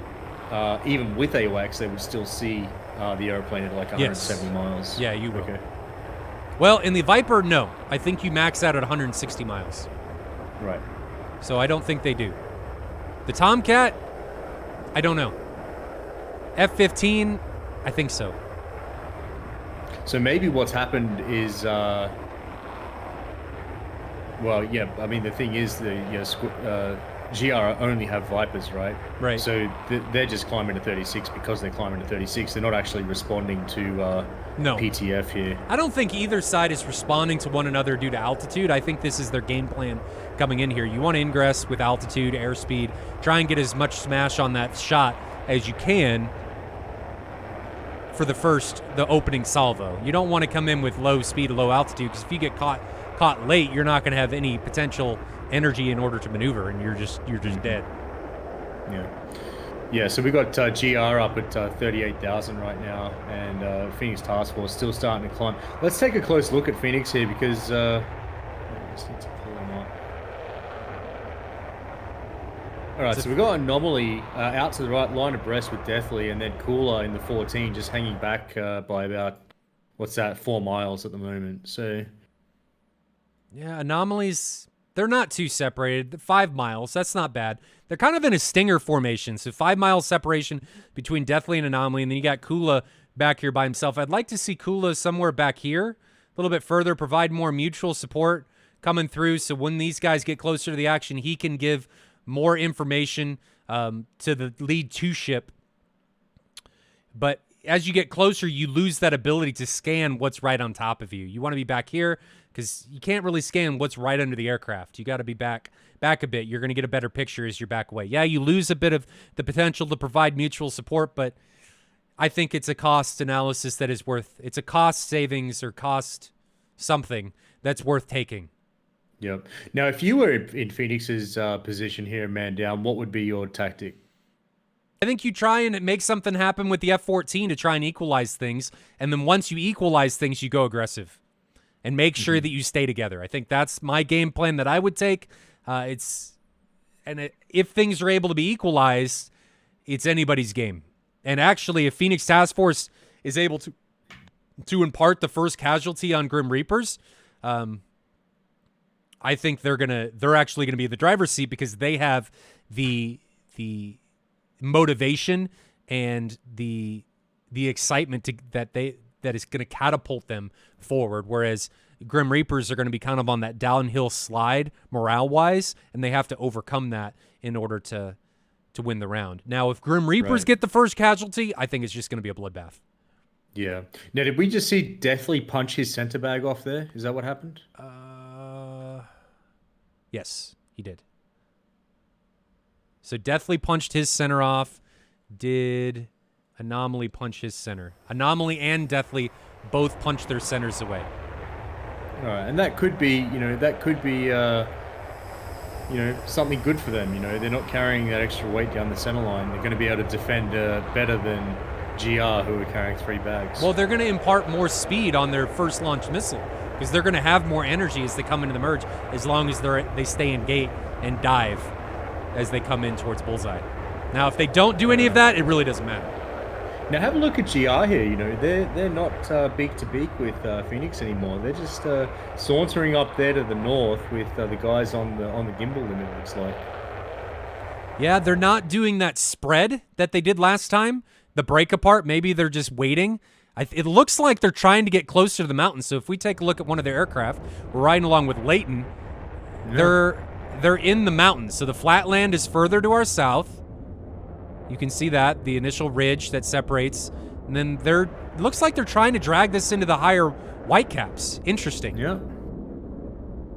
Speaker 2: even with AWACS they would still see the airplane at like 170 miles.
Speaker 1: Yeah, you will.
Speaker 2: Okay.
Speaker 1: Well, in the Viper, no. I think you max out at 160 miles.
Speaker 2: Right.
Speaker 1: So I don't think they do. The Tomcat, I don't know. F-15, I think so.
Speaker 2: So maybe what's happened is, the thing is GR only have Vipers, right?
Speaker 1: Right.
Speaker 2: So they're just climbing to 36 because they're climbing to 36. They're not actually responding to PTF here.
Speaker 1: I don't think either side is responding to one another due to altitude. I think this is their game plan coming in here. You want to ingress with altitude, airspeed, try and get as much smash on that shot as you can for the opening salvo. You don't want to come in with low speed, low altitude, because if you get caught late, you're not going to have any potential energy in order to maneuver, and you're just dead.
Speaker 2: Yeah, so we got GR up at 38,000 right now, and Phoenix Task Force still starting to climb. Let's take a close look at Phoenix here, because I just need to pull them up. All right, so we've got Anomaly out to the right, line abreast with Deathly, and then Cooler in the 14 just hanging back by about, 4 miles at the moment. So
Speaker 1: yeah, Anomalies, they're not too separated. 5 miles, that's not bad. They're kind of in a stinger formation, so 5 miles separation between Deathly and Anomaly, and then you got Kula back here by himself. I'd like to see Kula somewhere back here, a little bit further, provide more mutual support coming through, so when these guys get closer to the action, he can give more information to the lead 2 ship. But as you get closer, you lose that ability to scan what's right on top of you. You want to be back here, because you can't really scan what's right under the aircraft. You got to be back a bit. You're going to get a better picture as you're back away. Yeah, you lose a bit of the potential to provide mutual support, but I think it's a cost analysis that is it's a cost savings or cost something that's worth taking.
Speaker 2: Yep. Now, if you were in Phoenix's position here, man down, what would be your tactic?
Speaker 1: I think you try and make something happen with the F-14 to try and equalize things, and then once you equalize things, you go aggressive. And make sure that you stay together. I think that's my game plan that I would take. If things are able to be equalized, it's anybody's game. And actually, if Phoenix Task Force is able to impart the first casualty on Grim Reapers, I think they're actually gonna be in the driver's seat, because they have the motivation and the excitement that is going to catapult them forward, whereas Grim Reapers are going to be kind of on that downhill slide morale-wise, and they have to overcome that in order to win the round. Now, if Grim Reapers get the first casualty, I think it's just going to be a bloodbath.
Speaker 2: Yeah. Now, did we just see Deathly punch his center bag off there? Is that what happened?
Speaker 1: Yes, he did. So Deathly punched his center off. Did Anomaly punch his center? Anomaly and Deathly both punched their centers away.
Speaker 2: All right, and that could be, something good for them. They're not carrying that extra weight down the center line. They're going to be able to defend better than GR, who are carrying 3 bags.
Speaker 1: Well, they're going to impart more speed on their first launch missile because they're going to have more energy as they come into the merge, as long as they stay in gate and dive as they come in towards Bullseye. Now, if they don't do any of that, it really doesn't matter.
Speaker 2: Now have a look at GR here. They're not beak to beak with Phoenix anymore. They're just sauntering up there to the north with the guys on the gimbal limit. It looks like.
Speaker 1: Yeah, they're not doing that spread that they did last time. The break apart. Maybe they're just waiting. It looks like they're trying to get closer to the mountain. So if we take a look at one of their aircraft, we're riding along with Leighton. Yeah. They're in the mountains. So the flatland is further to our south. You can see that, the initial ridge that separates. And then looks like they're trying to drag this into the higher Whitecaps. Interesting.
Speaker 2: Yeah.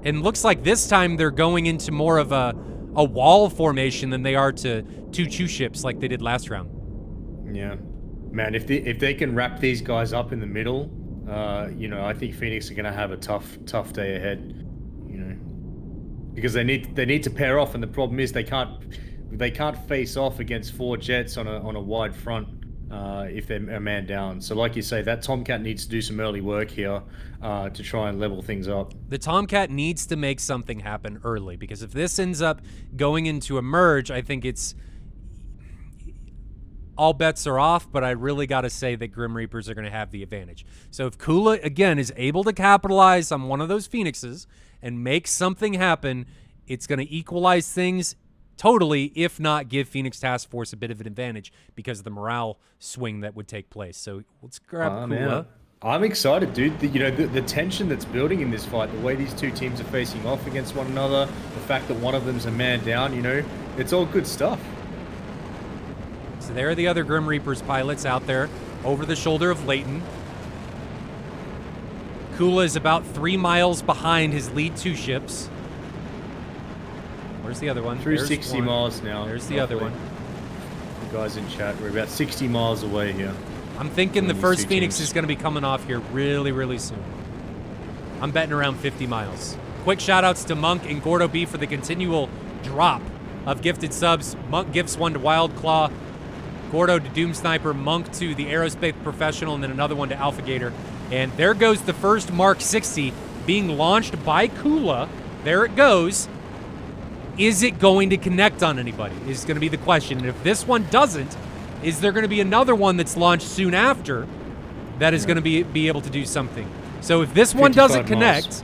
Speaker 1: And looks like this time they're going into more of a wall formation than they are to 2 chew ships like they did last round.
Speaker 2: Yeah. Man, if they can wrap these guys up in the middle, I think Phoenix are going to have a tough day ahead. Because they need to pair off, and the problem is they can't face off against 4 jets on a wide front if they're a man down. So like you say, that Tomcat needs to do some early work here to try and level things up.
Speaker 1: The Tomcat needs to make something happen early, because if this ends up going into a merge, I think it's all bets are off, but I really got to say that Grim Reapers are going to have the advantage. So if Kula, again, is able to capitalize on one of those Phoenixes and make something happen, it's going to equalize things totally, if not give Phoenix Task Force a bit of an advantage because of the morale swing that would take place. So let's grab Kula.
Speaker 2: Man. I'm excited, dude. The tension that's building in this fight, the way these two teams are facing off against one another, the fact that one of them's a man down, it's all good stuff.
Speaker 1: So there are the other Grim Reapers pilots out there over the shoulder of Leighton. Kula is about 3 miles behind his lead 2 ships. Where's the other one?
Speaker 2: Through 60 miles now.
Speaker 1: There's the other one.
Speaker 2: The guys in chat, we're about 60 miles away here.
Speaker 1: I'm thinking the first Phoenix is going to be coming off here really, really soon. I'm betting around 50 miles. Quick shout-outs to Monk and Gordo B for the continual drop of gifted subs. Monk gifts one to Wild Claw, Gordo to Doom Sniper, Monk to the Aerospace Professional, and then another one to Alpha Gator. And there goes the first Mark 60 being launched by Kula. There it goes. Is it going to connect on anybody is going to be the question. And if this one doesn't, is there going to be another one that's launched soon after that is going to be able to do something? So if this one doesn't connect,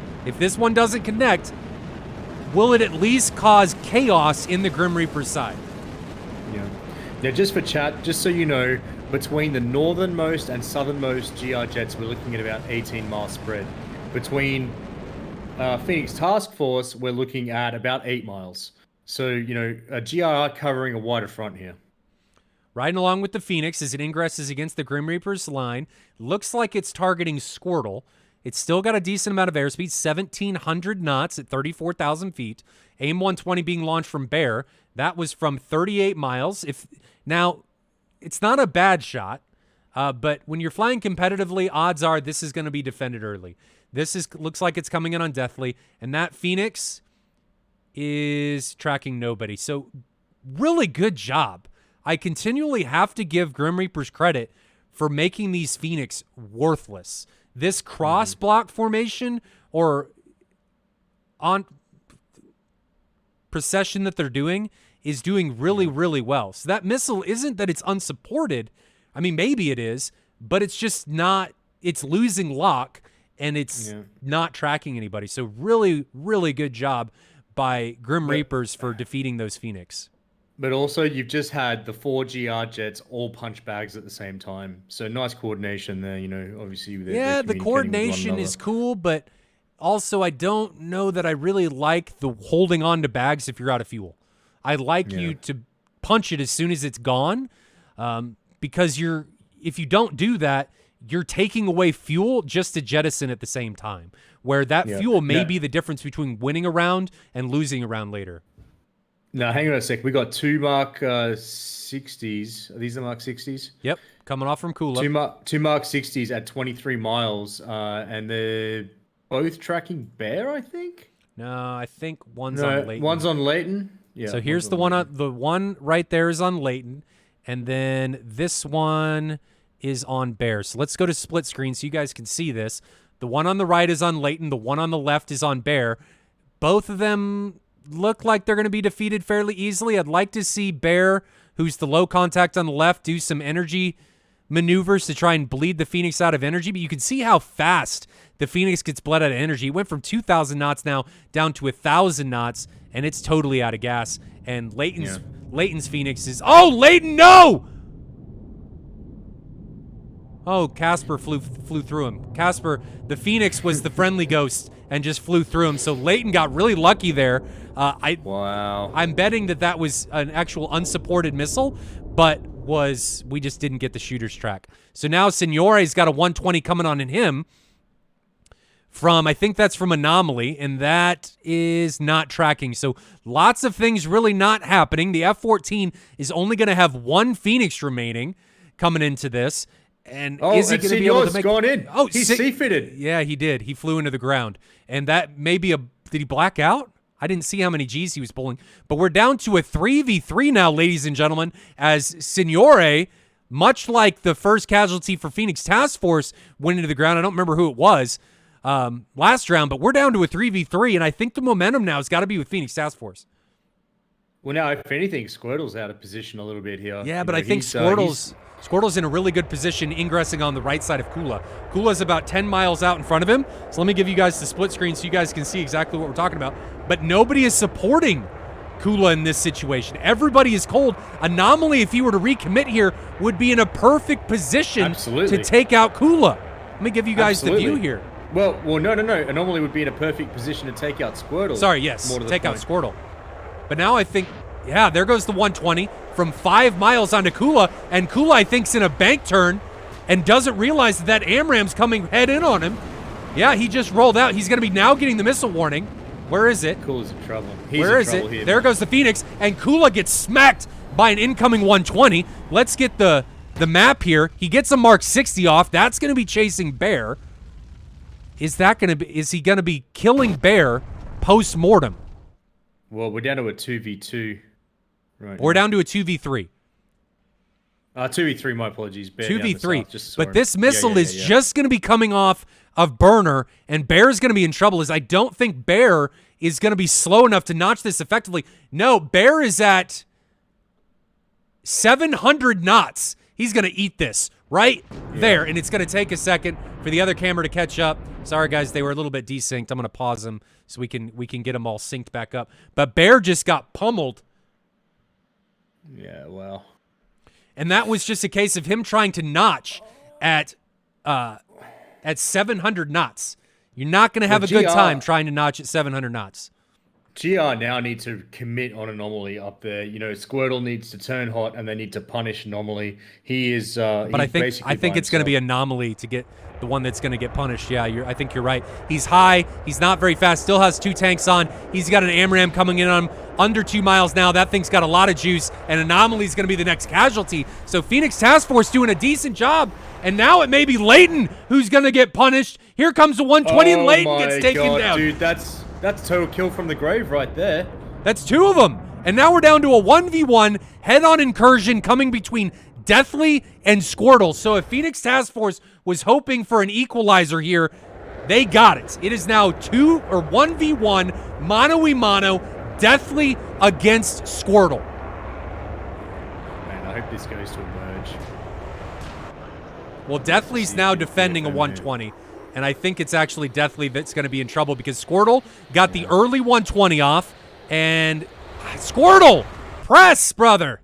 Speaker 1: will it at least cause chaos in the Grim Reaper side?
Speaker 2: Yeah. Now, just for chat, just so you know, between the northernmost and southernmost GR jets, we're looking at about 18-mile spread. Between Phoenix Task Force, we're looking at about 8 miles. So, a GR covering a wider front here.
Speaker 1: Riding along with the Phoenix as it ingresses against the Grim Reaper's line. Looks like it's targeting Squirtle. It's still got a decent amount of airspeed, 1,700 knots at 34,000 feet. AIM 120 being launched from Bear. That was from 38 miles. Now, it's not a bad shot, but when you're flying competitively, odds are this is going to be defended early. Looks like it's coming in on Deathly, and that Phoenix is tracking nobody. So really good job. I continually have to give Grim Reapers credit for making these Phoenix worthless. This cross block formation or on procession that they're doing is doing really, really well. So that missile isn't that it's unsupported. I mean, maybe it is, but it's just not. It's losing lock, and it's not tracking anybody. So really, really good job by Grim Reapers for defeating those Phoenix.
Speaker 2: But also, you've just had the 4 GR jets all punch bags at the same time. So nice coordination there, obviously.
Speaker 1: They're the coordination is cool, but also I don't know that I really like the holding on to bags if you're out of fuel. I like you to punch it as soon as it's gone, because if you don't do that, you're taking away fuel just to jettison at the same time, where that fuel may be the difference between winning a round and losing a round later.
Speaker 2: Now, hang on a sec. We got 2 Mark 60s. Are these the Mark 60s?
Speaker 1: Yep, coming off from Kula.
Speaker 2: Two Mark 60s at 23 miles, and they're both tracking Bear, I think?
Speaker 1: No, I think one's on Leighton.
Speaker 2: One's on Leighton. Yeah.
Speaker 1: So here's the one on the one right there is on Leighton, and then this one is on Bear. So let's go to split screen so you guys can see this. The one on the right is on Leighton. The one on the left is on Bear. Both of them look like they're going to be defeated fairly easily. I'd like to see Bear, who's the low contact on the left, do some energy maneuvers to try and bleed the Phoenix out of energy, but you can see how fast the Phoenix gets bled out of energy. It went from 2,000 knots now down to 1,000 knots, and it's totally out of gas. And Leighton's Phoenix is... Oh, Leighton, no! Oh, Casper flew through him. Casper, the Phoenix was the friendly ghost and just flew through him, so Leighton got really lucky there.
Speaker 2: Wow.
Speaker 1: I'm betting that was an actual unsupported missile, but we just didn't get the shooter's track. So now Signore's got a 120 coming on in him from, I think that's from Anomaly, and that is not tracking. So lots of things really not happening. The F-14 is only going to have one Phoenix remaining coming into this. And is he going to be able to make...
Speaker 2: gone in.
Speaker 1: Oh,
Speaker 2: he's C-fitted.
Speaker 1: Yeah, he did. He flew into the ground. And that may be did he black out? I didn't see how many Gs he was pulling. But we're down to a 3v3 now, ladies and gentlemen, as Signore, much like the first casualty for Phoenix Task Force, went into the ground. I don't remember who it was last round, but we're down to a 3v3, and I think the momentum now has got to be with Phoenix Task Force.
Speaker 2: Well, now, if anything, Squirtle's out of position a little bit here.
Speaker 1: Yeah, but I think Squirtle's in a really good position ingressing on the right side of Kula. Kula's about 10 miles out in front of him. So let me give you guys the split screen so you guys can see exactly what we're talking about. But nobody is supporting Kula in this situation. Everybody is cold. Anomaly, if he were to recommit here, would be in a perfect position to take out Kula. Let me give you guys the view here.
Speaker 2: Well, no. Anomaly would be in a perfect position to take out Squirtle.
Speaker 1: Sorry, yes, take out Squirtle. But now I think, yeah, there goes the 120 from 5 miles onto Kula, and Kula, I think, is in a bank turn and doesn't realize that AMRAAM's coming head in on him. Yeah, he just rolled out. He's going to be now getting the missile warning. Where is it?
Speaker 2: Kula's in trouble.
Speaker 1: Where is it? Here, there goes the Phoenix, and Kula gets smacked by an incoming 120. Let's get the map here. He gets a Mark 60 off. That's going to be chasing Bear. Is he going to be killing Bear post-mortem?
Speaker 2: Well, we're down to a 2v2 right
Speaker 1: We're down to a 2v3.
Speaker 2: 2v3, my apologies. Bear
Speaker 1: 2v3. But this missile is just going to be coming off of Burner, and Bear's going to be in trouble. I don't think Bear is going to be slow enough to notch this effectively. No, Bear is at 700 knots. He's going to eat this right there, and it's going to take a second for the other camera to catch up. Sorry, guys, they were a little bit desynced. I'm going to pause them so we can get them all synced back up. But Bear just got pummeled.
Speaker 2: Yeah, well.
Speaker 1: And that was just a case of him trying to notch at 700 knots. You're not going to have a good time trying to notch at 700 knots.
Speaker 2: GR now need to commit on Anomaly up there. You know, Squirtle needs to turn hot, and they need to punish Anomaly. He is. But I
Speaker 1: think it's going to be Anomaly to get the one that's going to get punished. Yeah, I think you're right. He's high. He's not very fast. Still has 2 tanks on. He's got an AMRAAM coming in on him under 2 miles now. That thing's got a lot of juice, and Anomaly's going to be the next casualty. So Phoenix Task Force doing a decent job. And now it may be Leighton who's going to get punished. Here comes the 120, and Leighton gets taken down.
Speaker 2: Dude, that's total kill from the grave right there.
Speaker 1: That's 2 of them. And now we're down to a 1v1 head-on incursion coming between Deathly and Squirtle. So if Phoenix Task Force was hoping for an equalizer here, they got it. It is now 1v1, mano-y-mano, Deathly against Squirtle.
Speaker 2: Man, I hope this goes to a merge.
Speaker 1: Well, Deathly's now defending a 120. And I think it's actually Deathly that's going to be in trouble because Squirtle got the early 120 off. And Squirtle, press, brother.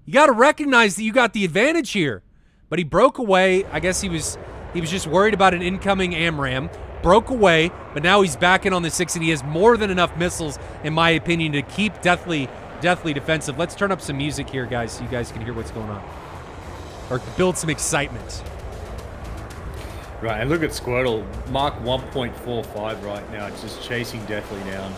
Speaker 1: You got to recognize that you got the advantage here. But he broke away. I guess he was just worried about an incoming AMRAAM. Broke away, but now he's back in on the 6, and he has more than enough missiles, in my opinion, to keep Deathly defensive. Let's turn up some music here, guys, so you guys can hear what's going on. Or build some excitement.
Speaker 2: Right, and look at Squirtle, Mark 1.45 right now, just chasing Deathly down.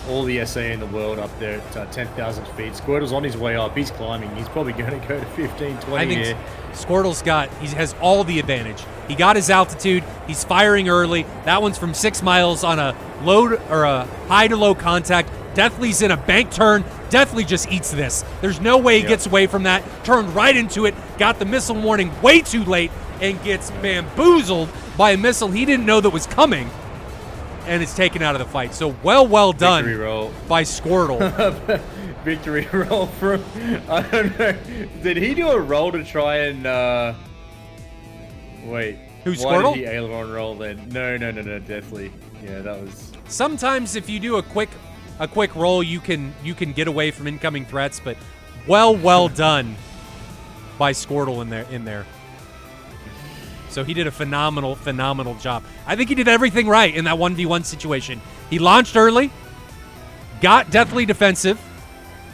Speaker 2: all the SA in the world up there at 10,000 feet. Squirtle's on his way up. He's climbing. He's probably going to go to 15, 20
Speaker 1: I think
Speaker 2: here.
Speaker 1: Squirtle's he has all the advantage. He got his altitude. He's firing early. That one's from 6 miles on a low or a high to low contact. Deathly's in a bank turn. Deathly just eats this. There's no way he gets away from that. Turned right into it. Got the missile warning way too late and gets bamboozled by a missile he didn't know that was coming. And is taken out of the fight. So well done
Speaker 2: Victory roll
Speaker 1: by Squirtle.
Speaker 2: Victory roll from, I don't know. Did he do a roll to try and, wait.
Speaker 1: Who,
Speaker 2: Why
Speaker 1: Squirtle?
Speaker 2: did he aileron roll then? No, Deathly. Yeah, that was...
Speaker 1: Sometimes if you do a quick roll, you can get away from incoming threats, but well done by Squirtle in there. So he did a phenomenal job. I think he did everything right in that 1v1 situation. He launched early, got deathly defensive,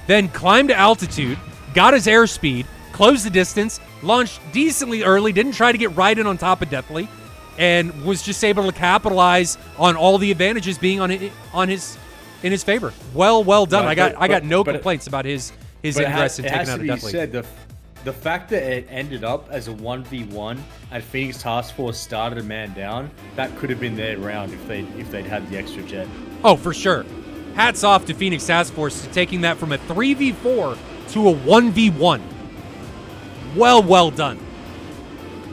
Speaker 1: then climbed to altitude, got his airspeed, closed the distance, launched decently early, didn't try to get right in on top of Deathly, and was just able to capitalize on all the advantages being in his favor. Well done.
Speaker 2: Right,
Speaker 1: I got no complaints about his ingress in taking out of Deathly.
Speaker 2: Said, the fact that it ended up as a 1v1 and Phoenix Task Force started a man down, that could have been their round if they'd had the extra jet.
Speaker 1: Oh, for sure. Hats off to Phoenix Task Force for taking that from a 3v4 to a 1v1. Well done.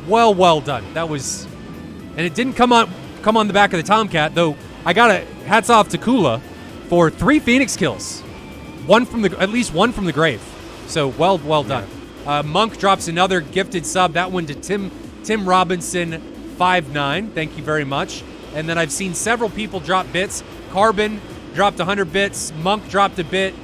Speaker 1: Well done. That was, and it didn't come on the back of the Tomcat, though. I got hats off to Kula for 3 Phoenix kills, at least one from the grave. So well done. Monk drops another gifted sub. That one to Tim Robinson 59. Thank you very much. And then I've seen several people drop bits. Carbon dropped 100 bits. Monk dropped a bit.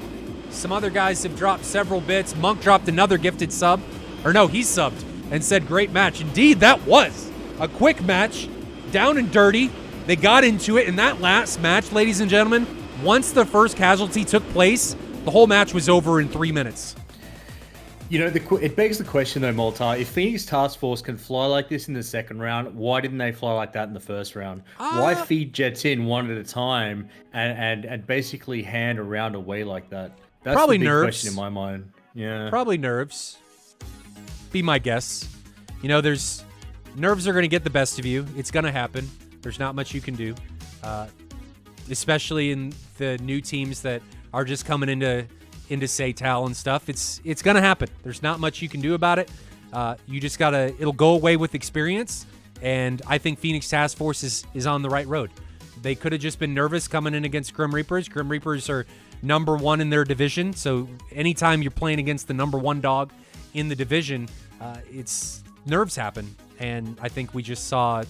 Speaker 1: Some other guys have dropped several bits. Monk dropped another gifted sub. Or no, he subbed and said great match. Indeed, that was a quick match. Down and dirty. They got into it. In that last match, ladies and gentlemen, once the first casualty took place, the whole match was over in 3 minutes.
Speaker 2: You know, it begs the question, though, Malta. If Phoenix Task Force can fly like this in the second round, why didn't they fly like that in the first round? Why feed jets in one at a time and basically hand a round away like that? That's
Speaker 1: probably
Speaker 2: the big
Speaker 1: nerves.
Speaker 2: question in my mind. Yeah,
Speaker 1: probably nerves. Be my guess. You know, nerves are going to get the best of you. It's going to happen. There's not much you can do, especially in the new teams that are just coming into SATAL and stuff. It's gonna happen. There's not much you can do about it. You just it'll go away with experience, and I think Phoenix Task Force is on the right road. They could have just been nervous coming in against Grim Reapers. Grim Reapers are #1 in their division, so anytime you're playing against the #1 dog in the division, it's nerves happen, and I think we just saw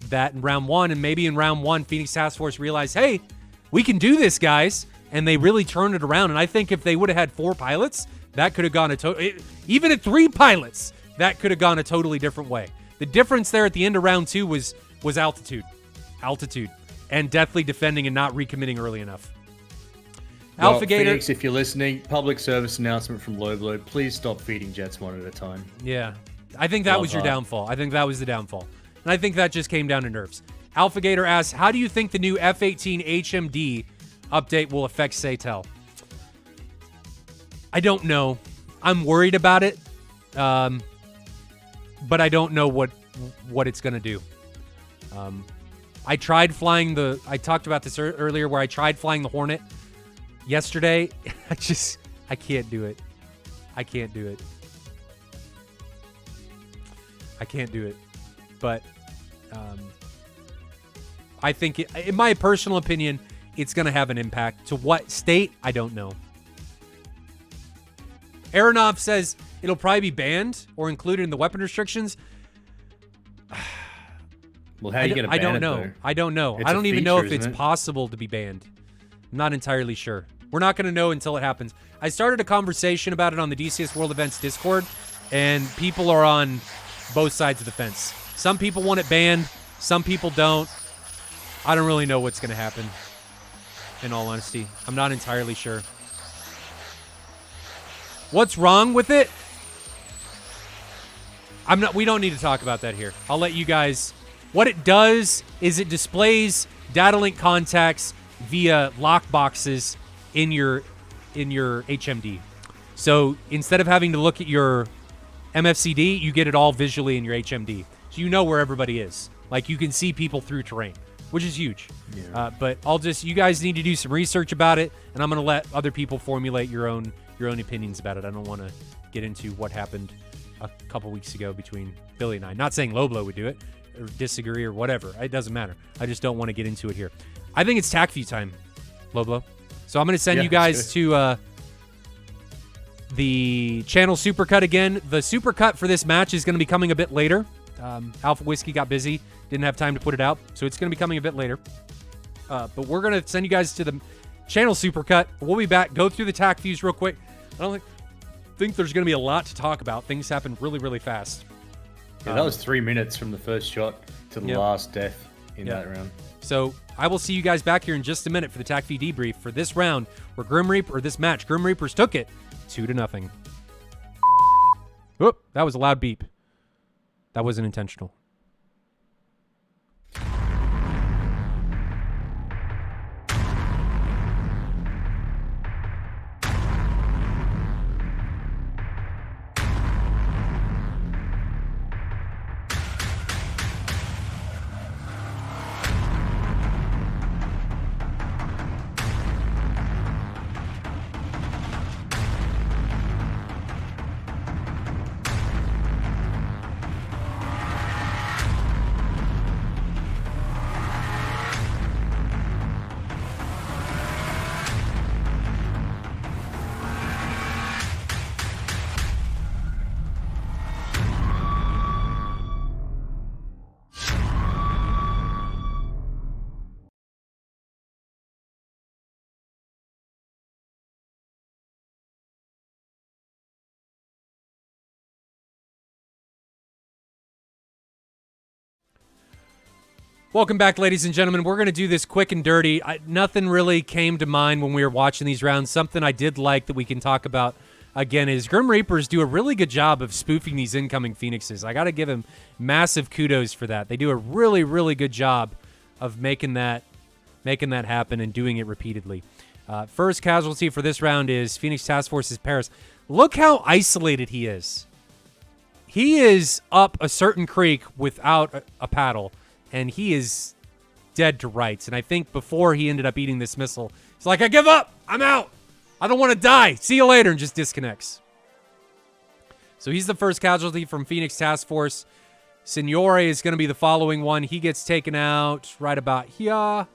Speaker 1: that in round 1, and maybe in round 1 Phoenix Task Force realized, hey, we can do this, guys. And they really turned it around. And I think if they would have had 4 pilots, that could have gone even at 3 pilots, that could have gone a totally different way. The difference there at the end of round 2 was altitude, and Deathly defending and not recommitting early enough.
Speaker 2: Well,
Speaker 1: Alpha Gator,
Speaker 2: Phoenix, if you're listening, public service announcement from Loblo: please stop feeding jets one at a time.
Speaker 1: Yeah, I think that was your downfall. I think that was the downfall, and I think that just came down to nerves. Alpha Gator asks, how do you think the new F-18 HMD update will affect SATAL? I don't know. I'm worried about it, but I don't know what it's going to do. I tried flying I talked about this earlier, where I tried flying the Hornet yesterday. I can't do it. I can't do it. But I think, in my personal opinion, it's going to have an impact. To what state, I don't know. Aronov says it'll probably be banned or included in the weapon restrictions.
Speaker 2: Well, how are you going to ban it?
Speaker 1: I don't know. I don't even know if it's possible to be banned. I'm not entirely sure. We're not going to know until it happens. I started a conversation about it on the DCS World Events Discord, and people are on both sides of the fence. Some people want it banned. Some people don't. I don't really know what's going to happen. In all honesty, I'm not entirely sure. What's wrong with it? We don't need to talk about that here. I'll let you guys. What it does is it displays data link contacts via lock boxes in your HMD. So instead of having to look at your MFCD, you get it all visually in your HMD. So you know where everybody is. Like, you can see people through terrain, which is huge. Yeah. But you guys need to do some research about it, and I'm going to let other people formulate your own opinions about it. I don't want to get into what happened a couple weeks ago between Billy and I. Not saying Loblo would do it or disagree or whatever. It doesn't matter. I just don't want to get into it here. I think it's TAC view time, Loblo. So I'm going to send you guys to the channel supercut again. The supercut for this match is going to be coming a bit later. Alpha Whiskey got busy, didn't have time to put it out, so it's going to be coming a bit later. But we're going to send you guys to the channel supercut. We'll be back, go through the TAC views real quick. I don't think there's going to be a lot to talk about. Things happen really, really fast.
Speaker 2: Yeah, that was 3 minutes from the first shot to the last death in that round.
Speaker 1: So I will see you guys back here in just a minute for the TAC V debrief for this round where Grim Reapers took it 2-0. Whoop, that was a loud beep. That wasn't intentional. Welcome back, ladies and gentlemen. We're going to do this quick and dirty. Nothing really came to mind when we were watching these rounds. Something I did like that we can talk about again is Grim Reapers do a really good job of spoofing these incoming Phoenixes. I got to give them massive kudos for that. They do a really, really good job of making that happen and doing it repeatedly. First casualty for this round is Phoenix Task Force's Paris. Look how isolated he is. He is up a certain creek without a paddle. And he is dead to rights. And I think before he ended up eating this missile, he's like, I give up. I'm out. I don't want to die. See you later, and just disconnects. So he's the first casualty from Phoenix Task Force. Signore is going to be the following one. He gets taken out right about here.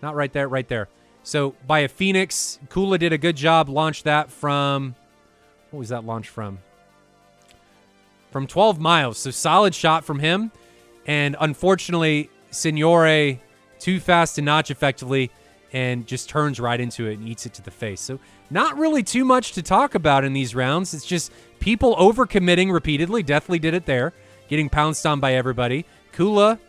Speaker 1: Not right there, right there. So by a Phoenix, Kula did a good job. Launched that from, what was that launch from? From 12 miles. So solid shot from him. And unfortunately, Signore too fast to notch effectively and just turns right into it and eats it to the face. So not really too much to talk about in these rounds. It's just people overcommitting repeatedly. Deathly did it there, getting pounced on by everybody. Kula,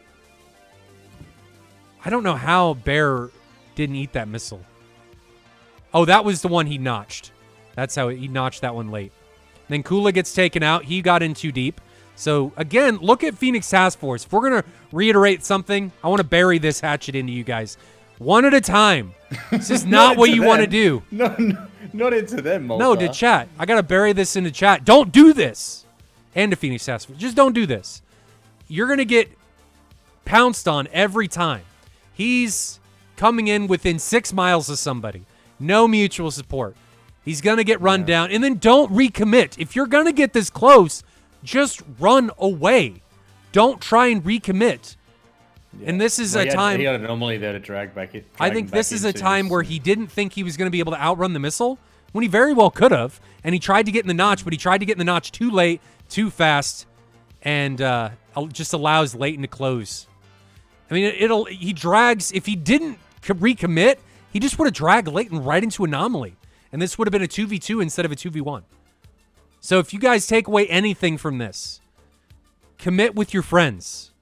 Speaker 1: I don't know how Bear didn't eat that missile. Oh, that was the one he notched. That's how he notched that one late. Then Kula gets taken out. He got in too deep. So, again, look at Phoenix Task Force. If we're going to reiterate something, I want to bury this hatchet into you guys. One at a time. This is not what you want to do.
Speaker 2: No, not into them, Malta.
Speaker 1: No, to chat. I got to bury this into chat. Don't do this. And to Phoenix Task Force. Just don't do this. You're going to get pounced on every time. He's coming in within 6 miles of somebody. No mutual support. He's going to get run down. And then don't recommit. If you're going to get this close, just run away. Don't try and recommit. Yeah. And this is a time...
Speaker 2: He had an anomaly there to drag back it.
Speaker 1: I think this is a time where he didn't think he was going to be able to outrun the missile, when he very well could have. And he tried to get in the notch, but he tried to get in the notch too late, too fast, and just allows Leighton to close. I mean, he drags... If he didn't recommit, he just would have dragged Leighton right into anomaly. And this would have been a 2v2 instead of a 2v1. So if you guys take away anything from this, commit with your friends.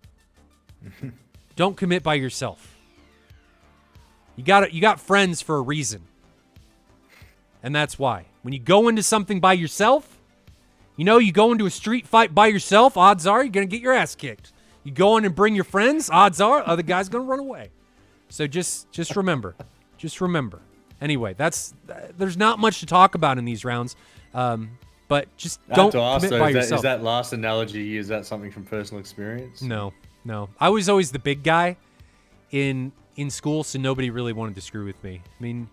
Speaker 1: Don't commit by yourself. You got friends for a reason. And that's why. When you go into something by yourself, you go into a street fight by yourself, odds are you're going to get your ass kicked. You go in and bring your friends, odds are other guy's going to run away. So just remember. Just remember. Anyway, there's not much to talk about in these rounds. But just don't commit by yourself.
Speaker 2: Is that last analogy, is that something from personal experience?
Speaker 1: No. I was always the big guy in school, so nobody really wanted to screw with me. I mean,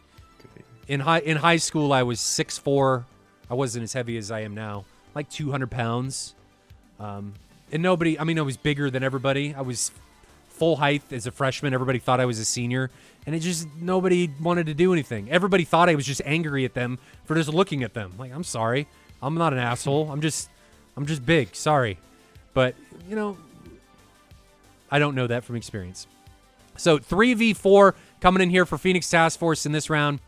Speaker 1: in high school, I was 6'4". I wasn't as heavy as I am now, like 200 pounds. And nobody, I mean, I was bigger than everybody. I was full height as a freshman. Everybody thought I was a senior. And nobody wanted to do anything. Everybody thought I was just angry at them for just looking at them. Like, I'm sorry. I'm not an asshole. I'm just big. Sorry. But, I don't know that from experience. So 3v4 coming in here for Phoenix Task Force in this round.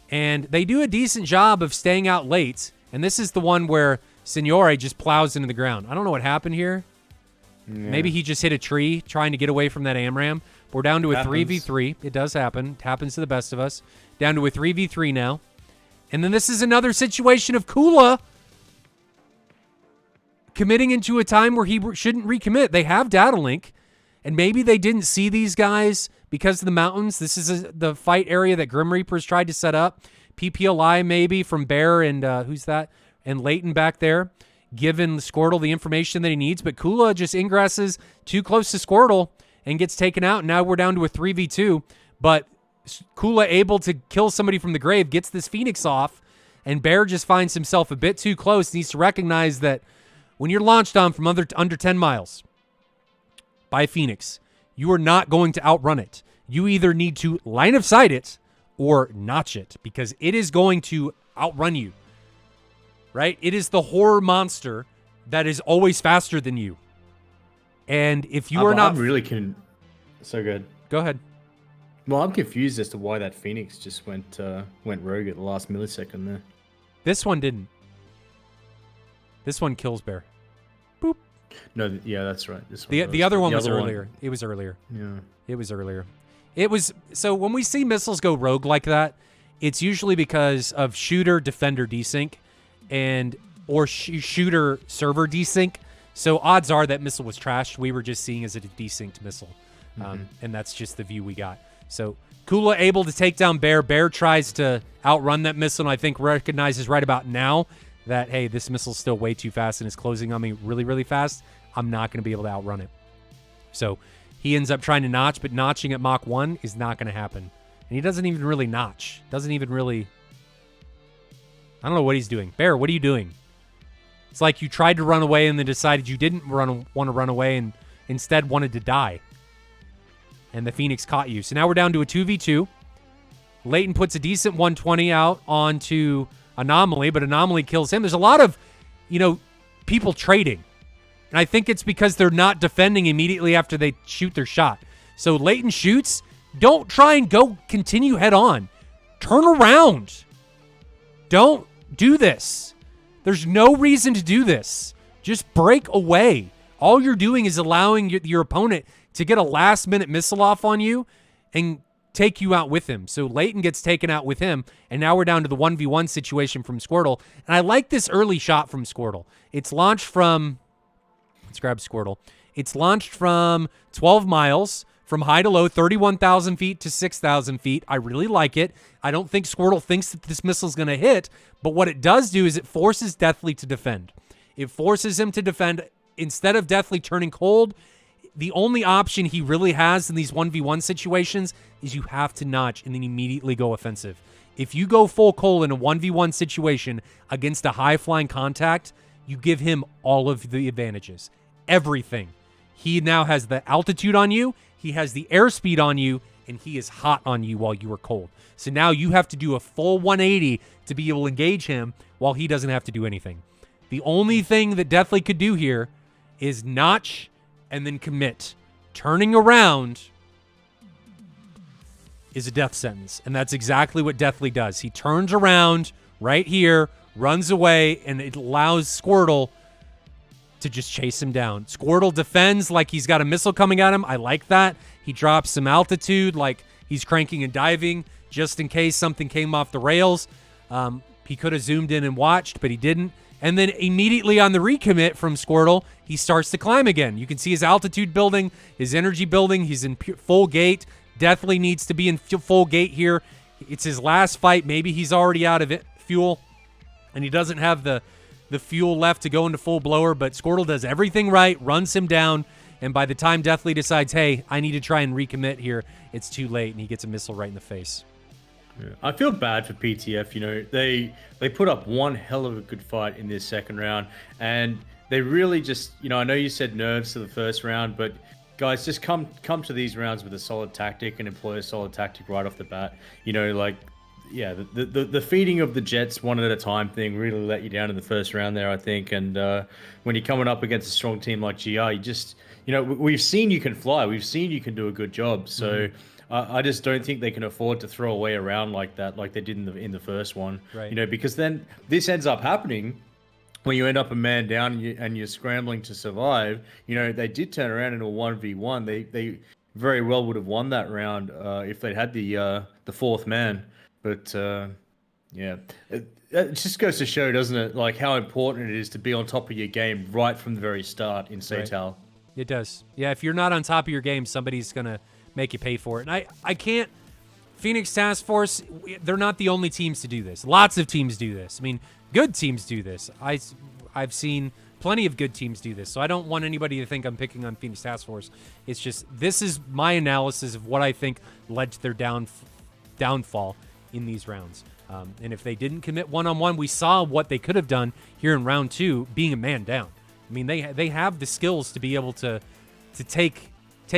Speaker 1: And they do a decent job of staying out late. And this is the one where Signore just plows into the ground. I don't know what happened here. Yeah. Maybe he just hit a tree trying to get away from that AMRAM. We're down to a 3v3. It does happen. It happens to the best of us. Down to a 3v3 now. And then this is another situation of Kula committing into a time where he shouldn't recommit. They have data link, and maybe they didn't see these guys because of the mountains. This is the fight area that Grim Reapers tried to set up. PPLI maybe from Bear and who's that? And Leighton back there, giving Squirtle the information that he needs. But Kula just ingresses too close to Squirtle and gets taken out. Now we're down to a 3v2. But Kula able to kill somebody from the grave, gets this Phoenix off, and Bear just finds himself a bit too close. Needs to recognize that when you're launched on from under 10 miles by Phoenix, you are not going to outrun it. You either need to line of sight it or notch it, because it is going to outrun you, right? It is the horror monster that is always faster than you. And if you are not...
Speaker 2: I'm really so good.
Speaker 1: Go ahead.
Speaker 2: Well, I'm confused as to why that Phoenix just went rogue at the last millisecond there.
Speaker 1: This one didn't. This one kills Bear. Boop.
Speaker 2: No, yeah, that's right.
Speaker 1: The other one was earlier. It was earlier.
Speaker 2: Yeah.
Speaker 1: It was earlier. It was... So when we see missiles go rogue like that, it's usually because of shooter defender desync or shooter server desync. So odds are that missile was trashed. We were just seeing as a desynced missile. And that's just the view we got. So Kula able to take down Bear. Bear tries to outrun that missile, and I think recognizes right about now that, hey, this missile's still way too fast and is closing on me really, really fast. I'm not going to be able to outrun it. So he ends up trying to notch, but notching at Mach 1 is not going to happen. And he doesn't even really notch. Doesn't even really... I don't know what he's doing. Bear, what are you doing? It's like you tried to run away and then decided you didn't want to run away and instead wanted to die. And the Phoenix caught you. So now we're down to a 2v2. Leighton puts a decent 120 out onto Anomaly, but Anomaly kills him. There's a lot of, people trading. And I think it's because they're not defending immediately after they shoot their shot. So Leighton shoots. Don't try and go continue head on. Turn around. Don't do this. There's no reason to do this. Just break away. All you're doing is allowing your opponent to get a last-minute missile off on you and take you out with him. So Leighton gets taken out with him, and now we're down to the 1v1 situation from Squirtle. And I like this early shot from Squirtle. It's launched from... Let's grab Squirtle. It's launched from 12 miles, from high to low, 31,000 feet to 6,000 feet. I really like it. I don't think Squirtle thinks that this missile's going to hit, but what it does do is it forces Deathly to defend. It forces him to defend. Instead of Deathly turning cold, the only option he really has in these 1v1 situations is you have to notch and then immediately go offensive. If you go full cold in a 1v1 situation against a high-flying contact, you give him all of the advantages. Everything. He now has the altitude on you, he has the airspeed on you, and he is hot on you while you are cold. So now you have to do a full 180 to be able to engage him while he doesn't have to do anything. The only thing that Deathly could do here is notch and then commit. Turning around is a death sentence, and that's exactly what Deathly does. He turns around right here, runs away, and it allows Squirtle to just chase him down. Squirtle defends like he's got a missile coming at him. I like that. He drops some altitude like he's cranking and diving just in case something came off the rails. He could have zoomed in and watched, but he didn't. And then immediately on the recommit from Squirtle, he starts to climb again. You can see his altitude building, his energy building. He's in full gate, Deathly needs to be in full gate here. It's his last fight. Maybe he's already out of it, fuel, and he doesn't have the fuel left to go into full blower, but Squirtle does everything right, runs him down, and by the time Deathly decides, hey, I need to try and recommit here, it's too late, and he gets a missile right in the face.
Speaker 2: Yeah. I feel bad for PTF. You know, they put up one hell of a good fight in this second round, and they really just, you know, I know you said nerves to the first round, but guys, just come to these rounds with a solid tactic and employ a solid tactic right off the bat. You know, like, yeah, the feeding of the Jets one at a time thing really let you down in the first round there, I think. And when you're coming up against a strong team like GR, you just, you know, we've seen you can fly. We've seen you can do a good job. So I just don't think they can afford to throw away a round like that, like they did in the first one.
Speaker 1: Right.
Speaker 2: You know, because then this ends up happening when you end up a man down and you're scrambling to survive. You know, they did turn around into a 1v1. They very well would have won that round if they'd had the fourth man. But yeah, it just goes to show, doesn't it, like how important it is to be on top of your game right from the very start in SATAL.
Speaker 1: Right. It does. Yeah, if you're not on top of your game, somebody's going to make you pay for it. And I can't... Phoenix Task Force, they're not the only teams to do this. Lots of teams do this. I mean, good teams do this. I've seen plenty of good teams do this, so I don't want anybody to think I'm picking on Phoenix Task Force. It's just, this is my analysis of what I think led to their downfall in these rounds. And if they didn't commit one-on-one, we saw what they could have done here in round 2, being a man down. I mean, they have the skills to be able to take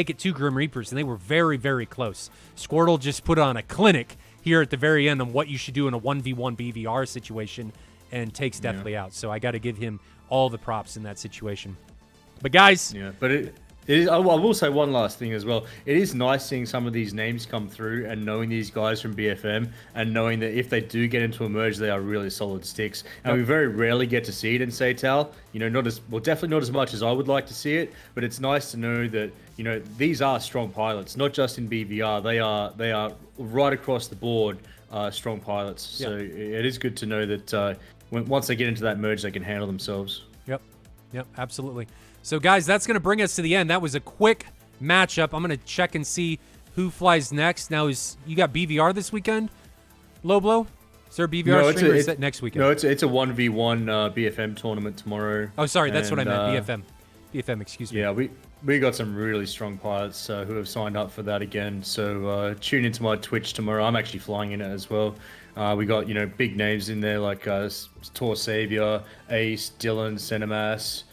Speaker 1: it to Grim Reapers, and they were very, very close. Squirtle just put on a clinic here at the very end on what you should do in a 1v1 BVR situation and takes Deathly out. So I got to give him all the props in that situation. But guys...
Speaker 2: Yeah, but it is, I will say one last thing as well. It is nice seeing some of these names come through and knowing these guys from BFM and knowing that if they do get into a merge, they are really solid sticks. And we very rarely get to see it in SATAL. You know, definitely not as much as I would like to see it, but it's nice to know that, you know, these are strong pilots, not just in BVR. They are right across the board strong pilots. So it is good to know that once they get into that merge, they can handle themselves.
Speaker 1: Yep, absolutely. So, guys, that's going to bring us to the end. That was a quick matchup. I'm going to check and see who flies next. Now, you got BVR this weekend, Loblo? Is there a BVR stream, or is that next weekend?
Speaker 2: No, it's a 1v1 BFM tournament tomorrow.
Speaker 1: Oh, sorry, that's what I meant, BFM. BFM, excuse me.
Speaker 2: Yeah, we got some really strong pilots who have signed up for that again. So tune into my Twitch tomorrow. I'm actually flying in it as well. We got, you know, big names in there like Tor Savior, Ace, Dylan, Cinemas.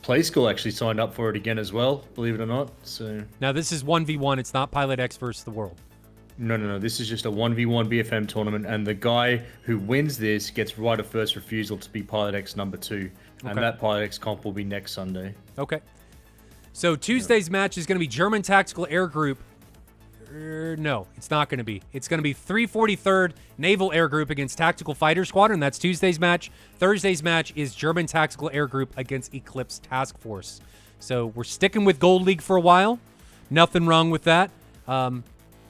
Speaker 2: Play School actually signed up for it again as well, believe it or not. So
Speaker 1: now this is 1v1. It's not Pilot X versus the world.
Speaker 2: No. This is just a 1v1 BFM tournament, and the guy who wins this gets right of first refusal to be Pilot X number 2. And that Pilot X comp will be next Sunday. Okay.
Speaker 1: So Tuesday's match is going to be German Tactical Air Group. No, it's not going to be. It's going to be 343rd Naval Air Group against Tactical Fighter Squadron. That's Tuesday's match. Thursday's match is German Tactical Air Group against Eclipse Task Force. So we're sticking with Gold League for a while. Nothing wrong with that.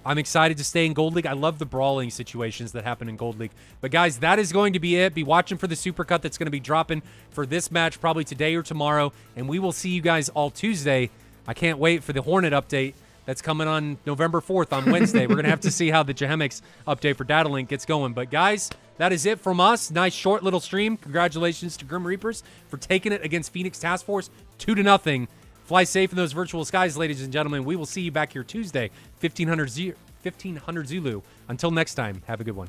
Speaker 1: I'm excited to stay in Gold League. I love the brawling situations that happen in Gold League. But guys, that is going to be it. Be watching for the Supercut that's going to be dropping for this match probably today or tomorrow. And we will see you guys all Tuesday. I can't wait for the Hornet update that's coming on November 4th on Wednesday. We're going to have to see how the Jahemix update for Datalink gets going. But guys, that is it from us. Nice short little stream. Congratulations to Grim Reapers for taking it against Phoenix Task Force 2-0. Fly safe in those virtual skies, ladies and gentlemen. We will see you back here Tuesday, 1500 Zulu. Until next time, have a good one.